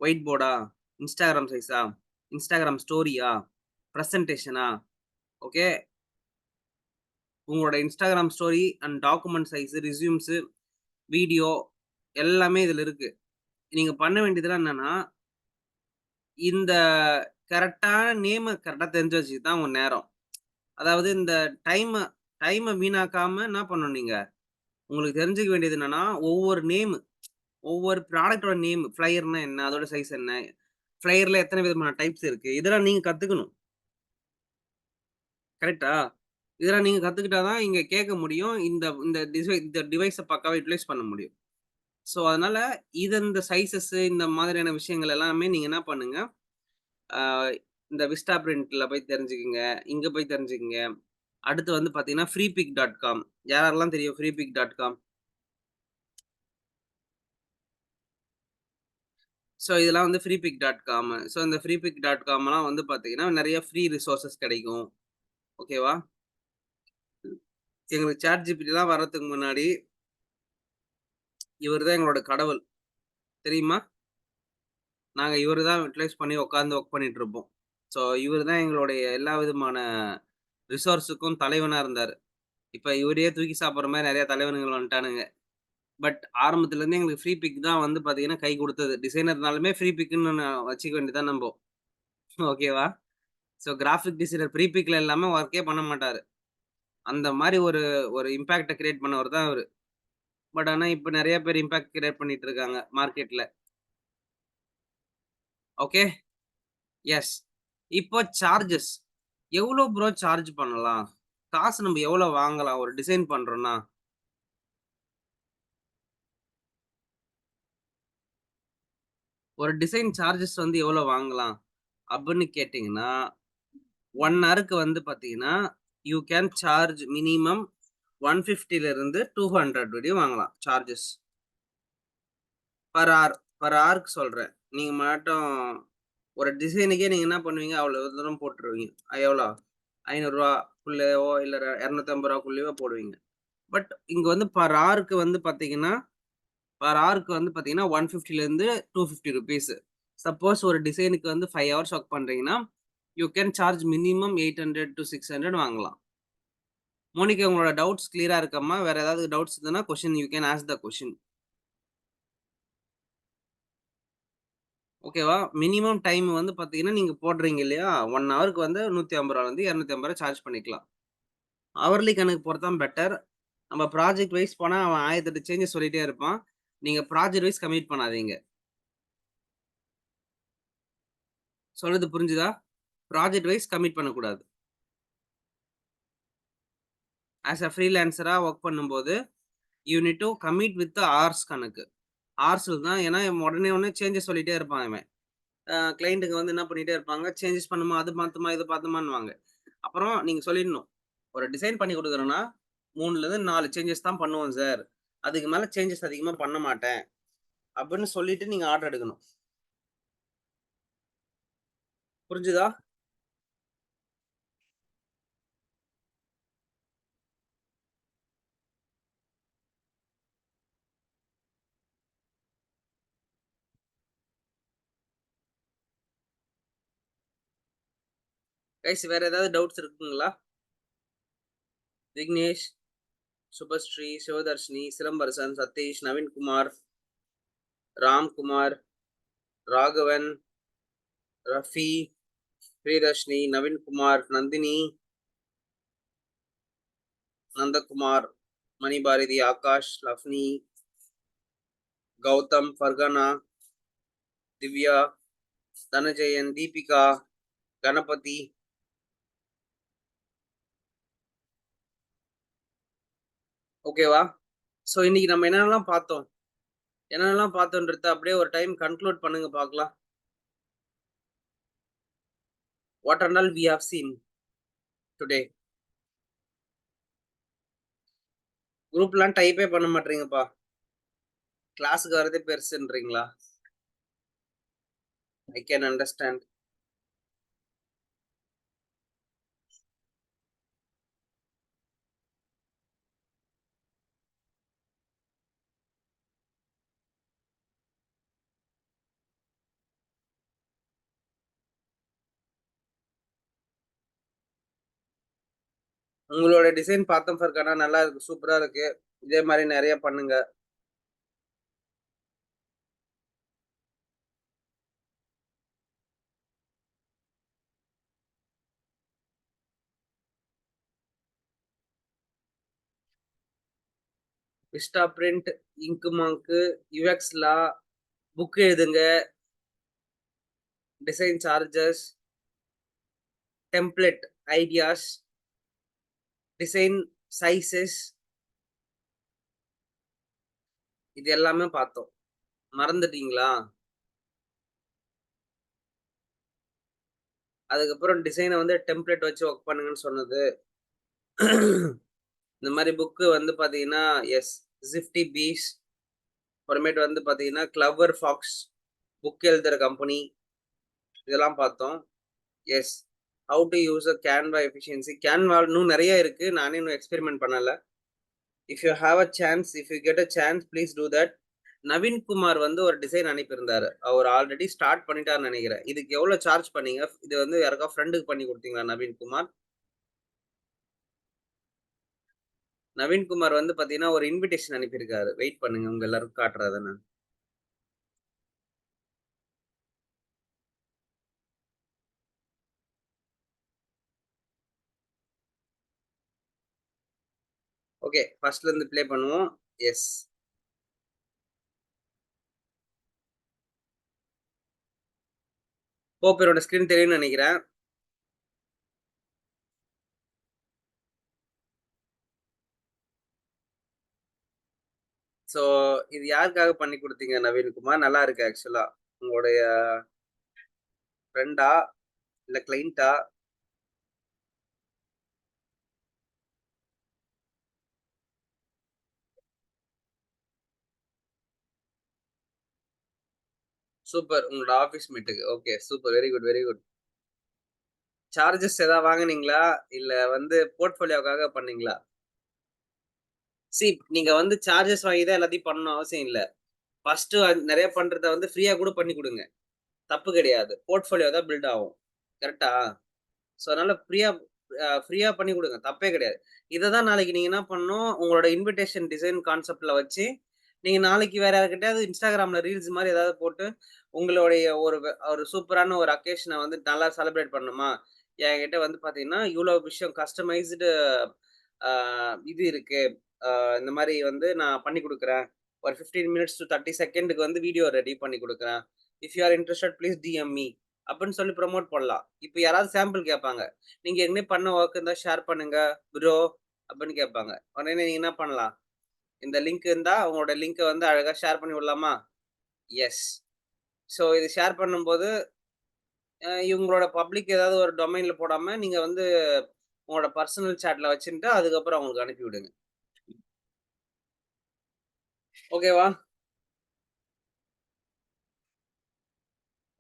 ஒயிட் போர்டா, இன்ஸ்டாகிராம் சைஸா, இன்ஸ்டாகிராம் ஸ்டோரியா, பிரசன்டேஷனா, ஓகே. உங்களோட Instagram story and document size, resumes, video எல்லாமே இதுல இருக்கு. நீங்க பண்ண வேண்டியதெல்லாம் என்னன்னா, இந்த கரெக்ட்டான கரெக்ட்டா தெரிஞ்சு வச்சுக்க தான் உங்க நேரம். அதாவது இந்த டைம டைம வீணாக்காம என்ன பண்ணணும் நீங்க, உங்களுக்கு தெரிஞ்சுக்க வேண்டியது என்னன்னா, ஒவ்வொரு ப்ராடக்ட்டோட ஃப்ளையர்னா என்ன? அதோட சைஸ் என்ன? ஃப்ளையர்ல எத்தன விதமான டைப்ஸ் இருக்கு? இதெல்லாம் நீங்க கத்துக்கணும். கரெக்ட்டா? இதெல்லாம் நீங்க கத்துக்கிட்டா தான் இங்க கேட்க முடியும். இந்த டிவைஸ பக்காவா யுட்டிலைஸ் பண்ண முடியும். ஸோ, அதனால இந்த சைஸஸ் இந்த மாதிரியான விஷயங்கள் எல்லாமே நீங்க என்ன பண்ணுங்க, ஆ இந்த விஸ்டா பிரிண்ட்ல போய் தெரிஞ்சுக்கங்க. இங்க போய் தெரிஞ்சுக்கங்க. அடுத்து வந்து பார்த்தீங்கன்னா, freepik.com யாரெல்லாம் தெரியும் freepik.com? ஸோ, இதெல்லாம் வந்து freepik.com. ஸோ, இந்த freepik.comலாம் வந்து பார்த்தீங்கன்னா, நெறைய ஃப்ரீ ரிசோர்ஸஸ் கிடைக்கும். ஓகேவா? எங்களுக்கு ChatGPTலாம் வர்றதுக்கு முன்னாடி, இவரு தான் எங்களோட கடவுள். தெரியுமா? நாங்க இவர தான் யுட்டிலைஸ் பண்ணி உட்கார்ந்து ஒர்க் பண்ணிட்டு இருப்போம். ஸோ, இவரு தான் எங்களுடைய எல்லா விதமான ரிசோர்ஸுக்கும் தலைவனா இருந்தாரு. இப்ப இவரையே தூக்கி சாப்பிடுற மாரி நெறைய தலைவனுங்கள் வந்துட்டானுங்க. பட் ஆரம்பத்துல இருந்தே எங்களுக்கு ஃப்ரீ பிக் தான் வந்து பார்த்தீங்கன்னா, கை குடுத்தது. டிசைனர்னாலுமே ஃப்ரீ பிக்ன்னு ஒண்ணு வச்சுக்க வேண்டியது தான் நம்போ. ஓகேவா? ஸோ கிராபிக் டிசைனர் ஃப்ரீ பிக்ல இல்லாம ஒர்க்கே பண்ண மாட்டாரு. அந்த மாரி ஒரு ஒரு இம்பாக்ட்ட கிரியேட் பண்ணவர் தான் அவரு. பட் ஆனா இப்ப நெறைய பேர் இம்பாக்ட் கிரியேட் பண்ணிட்டு இருக்காங்க மார்க்கெட்ல. ஓகே. எஸ். இப்போ சார்ஜஸ். எவ்ளோ ப்ரோ சார்ஜ் பண்ணலாம்? காசு நம்ம எவ்ளோ வாங்கலாம்? ஒரு டிசைன் பண்றோம்னா? ஒரு டிசைன் சார்ஜஸ் வந்து எவ்ளோ வாங்கலாம்? அப்டின்னு கேட்டீங்கன்னா, 1 ஹாருக்கு வந்து பார்த்தீங்கன்னா, யூ கேன் சார்ஜ் மினிமம் 150லிருந்து 200 வரையும் வாங்கலாம் சார்ஜஸ். பெர் ஹார் பெர் ஹார்க்கு சொல்றேன். நீங்க மட்டும் ஒரு டிசைனுக்கே நீங்க என்ன பண்ணுவீங்க? அவ்வளோ தூரம் போட்டுருவீங்க. எவ்வளோ? ரூ. 500க்குள்ளேயோ இல்ல ரூ. 250க்குள்ளேயோ போடுவீங்க. பட் இங்க வந்து பெர் ஹாருக்கு வந்து பார்த்தீங்கன்னா, பெர் ஹாருக்கு வந்து பார்த்தீங்கன்னா, 150லேருந்து 250 ரூப்பீஸ். சப்போஸ் ஒரு டிசைனுக்கு வந்து 5 ஹவர்ஸ் வொர்க் பண்றீங்கன்னா, you can charge minimum 800 to 600 வாங்கலாம். மோனிகா உங்களோட டவுட்ஸ் கிளியரா இருக்காம்மா? வேற ஏதாவது டவுட்ஸ் இருந்ததுன்னா question you can ask the question. ஓகேவா? மினிமம் டைம் வந்து பார்த்தீங்கன்னா, நீங்க போடுறீங்க இல்லையா? 1 ஹவருக்கு வந்து ரூ. 150லேருந்து ரூ. 250 சார்ஜ் பண்ணிக்கலாம். ஹவர்லி கணக்கு போறது தான் பெட்டர். நம்ம ப்ராஜெக்ட் வைஸ் போனா அவன் 1008 சேஞ்சஸ் சொல்லிட்டே இருப்பான். நீங்க ப்ராஜெக்ட் வைஸ் கமிட் பண்ணாதீங்க. சொல்றது புரிஞ்சுதா? ப்ராஜெக்ட் வைஸ் கமிட் பண்ணக்கூடாது. ஆஸ் அ ஃப்ரீலான்சரா வொர்க் பண்ணும்போது, you need to commit with hours கணக்கு. ஹார்ஸ்ல தான் ஏன்னா உடனே சேஞ்சஸ் சொல்லிட்டே இருப்பான் இவன். கிளையன்ட்டுக்கு வந்து என்ன பண்ணிட்டே இருப்பாங்க, சேஞ்சஸ் பண்ணுமா, அது மாத்துமா, இது மாத்துமான்னுவாங்க. அப்புறம் நீங்க சொல்லிடணும். ஒரு டிசைன் பண்ணி குடுக்குறோம்னா, 3லருந்து 4 சேஞ்சஸ் தான் பண்ணுவோம் சார். அதுக்கு மேல சேஞ்சஸ் அதிகமா பண்ண மாட்டேன். அப்படின்னு சொல்லிட்டு நீங்க ஆர்டர் எடுக்கணும். புரிஞ்சுதா? கைஸ் வேற ஏதாவது டவுட்ஸ் இருக்குங்களா? விக்னேஷ், சுபஸ்ரீ, சிவதர்ஷினி, சிலம்பரசன், சதீஷ், நவீன்குமார், ராம்குமார், ராகவன், ரஃபி, பிரியதர்ஷினி, நவீன்குமார், நந்தினி, நந்தகுமார், மணிபாரதி, ஆகாஷ், லக்ஷ்மி, கௌதம், ஃபர்கானா, திவ்யா, தனஜெயன், தீபிகா, கணபதி. ஓகேவா? ஸோ இன்னைக்கு நம்ம என்னென்னலாம் பார்த்தோம்? என்னென்னலாம் பார்த்தோன்றத அப்படியே ஒரு டைம் கன்க்ளூட் பண்ணுங்க பார்க்கலாம். What are all we have seen today. குரூப்லாம் டைப்பே பண்ண மாட்றீங்கப்பா. கிளாஸ்க்கு வரதே பெருசுன்றீங்களா? I can understand. உங்களோட டிசைன் பார்த்தோம் ஃபர்கானா. நல்லா இருக்கு. சூப்பரா இருக்கு. இதே மாரி நெறைய பண்ணுங்க. விஸ்டா பிரிண்ட், இங்க் மாங்க், யுஎக்ஸ்லா, புக் எழுதுங்க. Design charges, template ideas, design sizes இது எல்லாமே பார்த்தோம். மறந்துட்டீங்களா? அதுக்கப்புறம் டிசைன வந்து டெம்ப்ளேட் வச்சு வொர்க் பண்ணுங்கன்னு சொன்னது. இந்த மாரி புக்கு வந்து பார்த்தீங்கன்னா, எஸ். ஜிஃப்டி பீஸ், அப்புறமேட்டு வந்து பார்த்தீங்கன்னா, கிளவர் ஃபாக்ஸ் புக் எழுதுற கம்பெனி இதெல்லாம் பார்த்தோம். Yes. How to use Canva efficiency. Canva இன்னும் நெறைய இருக்கு. நானே இன்னும் எக்ஸ்பெரிமென்ட் பண்ணல. If you have a chance, if you get a chance please do that. Naveen Kumar வந்து ஒரு டிசைன் அனுப்பியிருந்தாரு. அவர் ஆல்ரெடி ஸ்டார்ட் பண்ணிட்டாருன்னு நெனைக்கிறேன். இதுக்கு எவ்வளோ சார்ஜ் பண்ணீங்க? இது வந்து யாருக்கா ஃப்ரெண்டுக்கு பண்ணி குடுத்தீங்களா நவீன் குமார்? நவீன்குமார் வந்து பாத்தீங்கன்னா ஒரு இன்விடேஷன் அனுப்பியிருக்காரு. வெயிட் பண்ணுங்க, உங்க எல்லாருக்கும் காட்டுறத நான். ஓகே, ஃபர்ஸ்ட்ல இருந்து ப்ளே பண்ணுவோம். எஸ். ஹோப் என்னோட ஸ்கிரீன் தெரியும்னு நினைக்கிறேன். சோ இது யாருக்காக பண்ணி கொடுத்தீங்க நவீன்குமார்? நல்லா இருக்கு ஆக்சுவலா. உங்களுடைய ஃப்ரெண்டா இல்ல கிளைண்டா? சூப்பர். உங்களோட ஆபீஸ் மீட்டுக்கு. Okay, super. Very good, very good. Charges ஏதாவது வாங்குனீங்களா? இல்ல வந்து போர்ட்ஃபோலியோக்காக பண்ணீங்களா? நீங்க வந்து சார்ஜஸ் வாங்கி தான் எல்லாத்தையும் பண்ணணும் அவசியம் இல்ல. ஃபர்ஸ்ட் நெறைய பண்றத வந்து ஃப்ரீயா கூட பண்ணி குடுங்க. தப்பு கிடையாது. போர்ட்ஃபோலியோ தான் பில்ட் ஆகும். கரெக்ட்டா? சோ அதனால ஃப்ரீயா பண்ணி குடுங்க. தப்பே கிடையாது. இத தான் நாளைக்கு நீங்க என்ன பண்ணணும், உங்களோட இன்விடேஷன் டிசைன் கான்செப்ட்ல வச்சு, நீங்க நாளைக்கு வேற யார்கிட்டயாவது Instagramல ரீல்ஸ் மாரி ஏதாவது போட்டு, உங்களுடைய ஒரு சூப்பரான ஒரு அக்கேஷன வந்து நல்லா செலிப்ரேட் பண்ணணுமா? என்கிட்ட வந்து பார்த்தீங்கன்னா, இவ்ளோ விஷயம் கஸ்டமைஸ்டு ஆ இது இருக்கு. இந்த மாரி வந்து நான் பண்ணி குடுக்குறேன். ஒரு 15 மினிட்ஸ் டூ 30 செகண்டுக்கு வந்து வீடியோ ரெடி பண்ணி குடுக்குறேன். If you are interested please DM me அப்படின்னு சொல்லி ப்ரமோட் பண்ணலாம். இப்ப யாராவது சாம்பிள் கேட்பாங்க. நீங்க ஏற்கனவே பண்ண வொர்க் இருந்தா ஷேர் பண்ணுங்க ப்ரோ அப்படின்னு கேட்பாங்க. உடனே நீங்க என்ன பண்ணலாம்? இந்த லிங்க் இருந்தா உங்களோட லிங்க்க வந்து அழகா ஷேர் பண்ணி விடலாமா? எஸ். சோ இது ஷேர் பண்ணும்போது இவங்களோட பப்ளிக் ஏதாவது ஒரு டொமைன்ல போடாம, நீங்க வந்து உங்களோட பர்சனல் சாட்ல வச்சுன்ட்டு, அதுக்கப்புறம் அவங்களுக்கு அனுப்பி விடுங்க. ஓகேவா?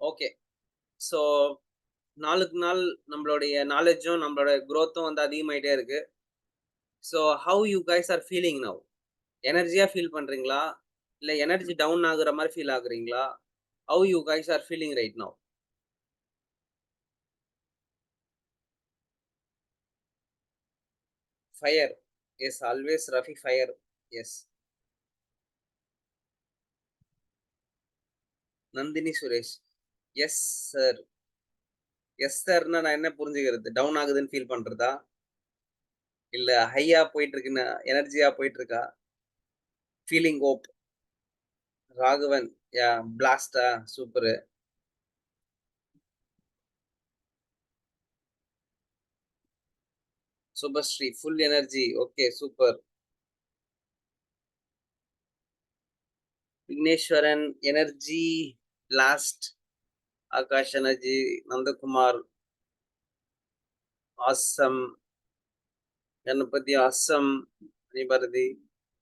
ஓகே. ஸோ நாளுக்கு நாள் நம்மளுடைய நாலேட்ஜும், நம்மளோட குரோத்தும் வந்து அதிகமாயிட்டே இருக்கு. So how you guys are feeling now? எனர்ஜியா ஃபீல் பண்றீங்களா? இல்ல எனர்ஜி டவுன் ஆகுற மாரி ஃபீல் ஆகுறீங்களா? How you guys are feeling right now? Fire. Yes, always Rafi fire. Yes. Nandhini Suresh. Yes sir. Yes சார்ன்னா நான் என்ன புரிஞ்சுக்கிறது? டவுன் ஆகுதுன்னு ஃபீல் பண்றதா? இல்ல ஹையா போயிட்டு இருக்குன்னு எனர்ஜியா போயிட்டு இருக்கா? Feeling hope. ராகவன். யா, பிளாஸ்ட்டா? Super. Subhashree full energy. Okay, super. Vigneswaran energy blast. Akash energy. Nandakumar awesome. Ganapathi awesome. Manibharathi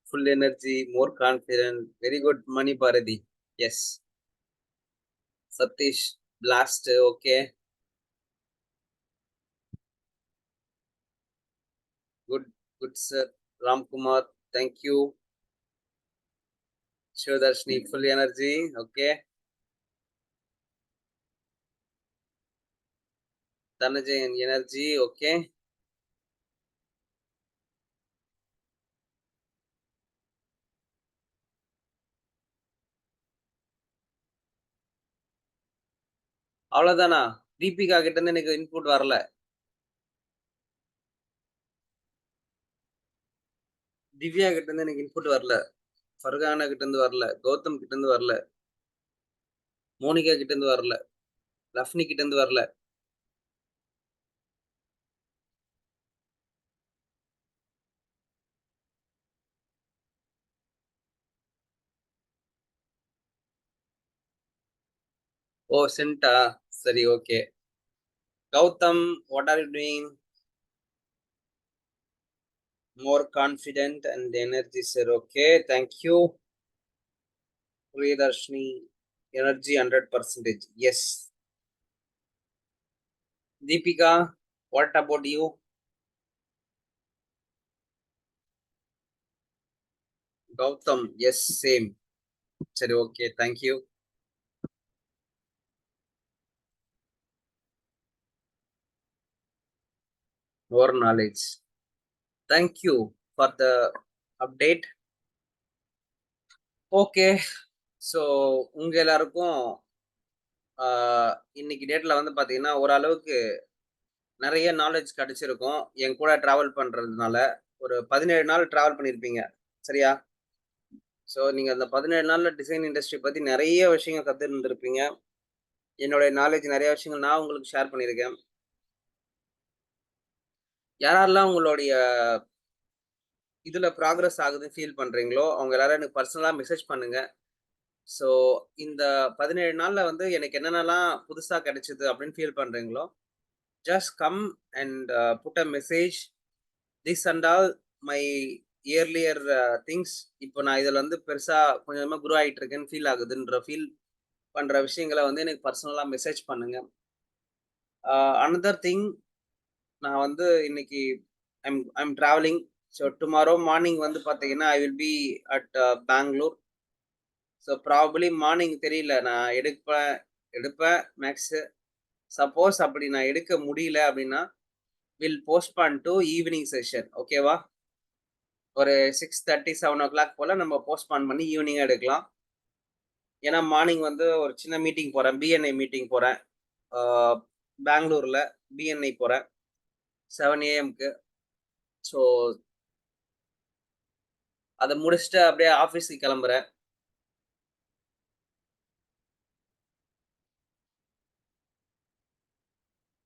full energy, more confident. Very good Manibharathi. Yes. Sathish blast. Okay, good. Good sir. Ramkumar. Thank you. Sivadharshini full energy. Okay. Dhanajayan energy. Okay. அவ்வளவுதானா? தீபிகா கிட்ட இருந்து எனக்கு இன்புட் வரல. திவ்யா கிட்ட இருந்து எனக்கு இன்புட் வரல. ஃபர்கானா கிட்ட இருந்து வரல. கௌதம் கிட்ட இருந்து வரல. மோனிகா கிட்ட இருந்து வரல. லஃப்னி கிட்ட இருந்து வரல. ஓ, சென்டா? சரி, okay. Gautham, what are you doing? More confident and energy sir. Okay, thank you. Priyadharshini energy 100%. Yes. Deepika, what about you? Gautham, yes, same. சரி, okay, thank you. More knowledge. Thank you. For the update. Okay. So உங்க எல்லாருக்கும் ஆ இன்னைக்கு டேட்ல வந்து பார்த்தீங்கன்னா, ஓரளவுக்கு நெறைய நாலேட்ஜ் கிடைச்சிருக்கும். என் கூட டிராவல் பண்றதுனால. ஒரு 17 நாள் டிராவல் பண்ணியிருப்பீங்க. சரியா? ஸோ நீங்க அந்த 17 நாள்ல டிசைன் இண்டஸ்ட்ரி பத்தி நெறைய விஷயங்கள் கத்துருந்துருப்பீங்க. என்னுடைய நாலேட்ஜ் நெறைய விஷயங்கள் நான் உங்களுக்கு ஷேர் பண்ணியிருக்கேன். யாரெல்லாம் உங்களுடைய இதுல ப்ராக்ரஸ் ஆகுதுன்னு ஃபீல் பண்றீங்களோ, அவங்க எல்லாரும் எனக்கு பர்சனலா மெசேஜ் பண்ணுங்க. ஸோ இந்த 17 நாள்ல வந்து எனக்கு என்னென்னலாம் புதுசா கிடைச்சது அப்படின்னு ஃபீல் பண்றீங்களோ, just come and put a message. This and all my earlier things. இப்போ நான் இதுல வந்து பெருசா கொஞ்சம் கொஞ்சமா குரோ ஆயிட்டு இருக்கேன்னு ஃபீல் ஆகுதுன்ற ஃபீல் பண்ற விஷயங்கள வந்து எனக்கு பர்சனலா மெசேஜ் பண்ணுங்க. அனதர் திங், நான் வந்து இன்னைக்கு I am travelling. So tomorrow morning வந்து பார்த்தீங்கன்னா, I will be at Bangalore. So probably morning தெரியல. நான் எடுப்பேன் மேக்ஸு. சப்போஸ் அப்படி நான் எடுக்க முடியல அப்படின்னா, will postpone to evening session. ஓகேவா? ஒரு 6:30, 7:00 போல நம்ம போஸ்ட்பான் பண்ணி ஈவினிங்கா எடுக்கலாம். ஏன்னா மார்னிங் வந்து ஒரு சின்ன மீட்டிங் போறேன். பிஎன்ஐ மீட்டிங் போறேன். ஆ பெங்களூர்ல பிஎன்ஐ போறேன். 7 ஏஎம்க்கு. ஸோ அத முடிச்சுட்டு அப்படியே ஆஃபீஸ்க்கு கிளம்புறேன்.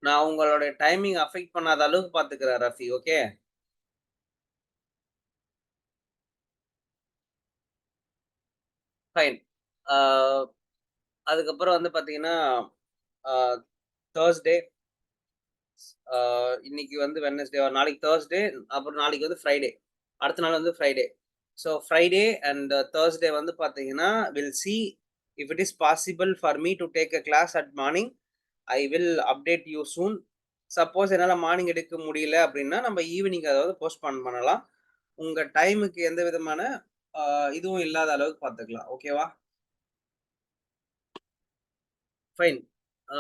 நான் உங்களுடைய டைமிங் அஃபெக்ட் பண்ணாத அளவுக்கு பார்த்துக்கிறேன் ரஃபி. ஓகே? ஃபைன். ஆ அதுக்கப்புறம் வந்து பார்த்தீங்கன்னா, ஆ தர்ஸ்டே, ஆ இன்னைக்கு வந்து வெட்னஸ்டே, நாளைக்கு தர்ஸ்டே, அப்புறம் நாளைக்கு வந்து ஃப்ரைடே. அடுத்த நாள் வந்து Friday. So Friday and Thursday வந்து பார்த்தீங்கன்னா, will see if it is possible for me to take a class at morning. I will update you soon. Suppose என்னால மார்னிங் எடுக்க முடியல அப்படின்னா, நம்ம ஈவினிங் அதாவது போஸ்ட்பான் பண்ணலாம். உங்க டைமுக்கு எந்த விதமான ஆ இதுவும் இல்லாத அளவுக்கு பார்த்துக்கலாம். ஓகேவா? ஃபைன். ஆ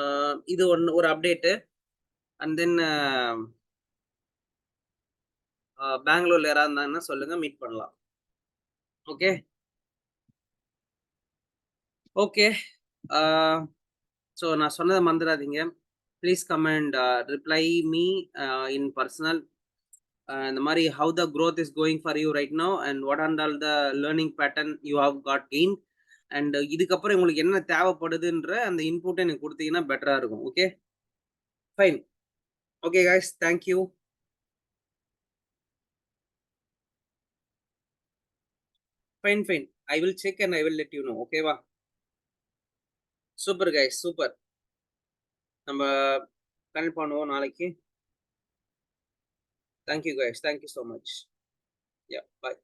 இது ஒரு அப்டேட்டு. அண்ட் தென் பெங்களூர்ல யாராவது இருந்தாங்கன்னா சொல்லுங்க. மீட் பண்ணலாம். ஓகே. ஓகே. ஆ ஸோ நான் சொன்னத மறந்துறாதீங்க. Please come and reply me in personal. இந்த மாரி how the growth is going for you right now and what are all the learning pattern you have got gained. And இதுக்கப்புறம் உங்களுக்கு என்ன தேவைப்படுதுன்ற அந்த இன்புட்ட எனக்கு குடுத்தீங்கன்னா பெட்டரா இருக்கும். Okay. Fine. Okay guys. Thank you. Fine, fine. I will check and I will let you know. ஓகேவா? Super guys. சூப்பர். நம்ம கனெக்ட் பண்ணுவோம் நாளைக்கு. Thank you guys. Thank you so much. Ya. Bye.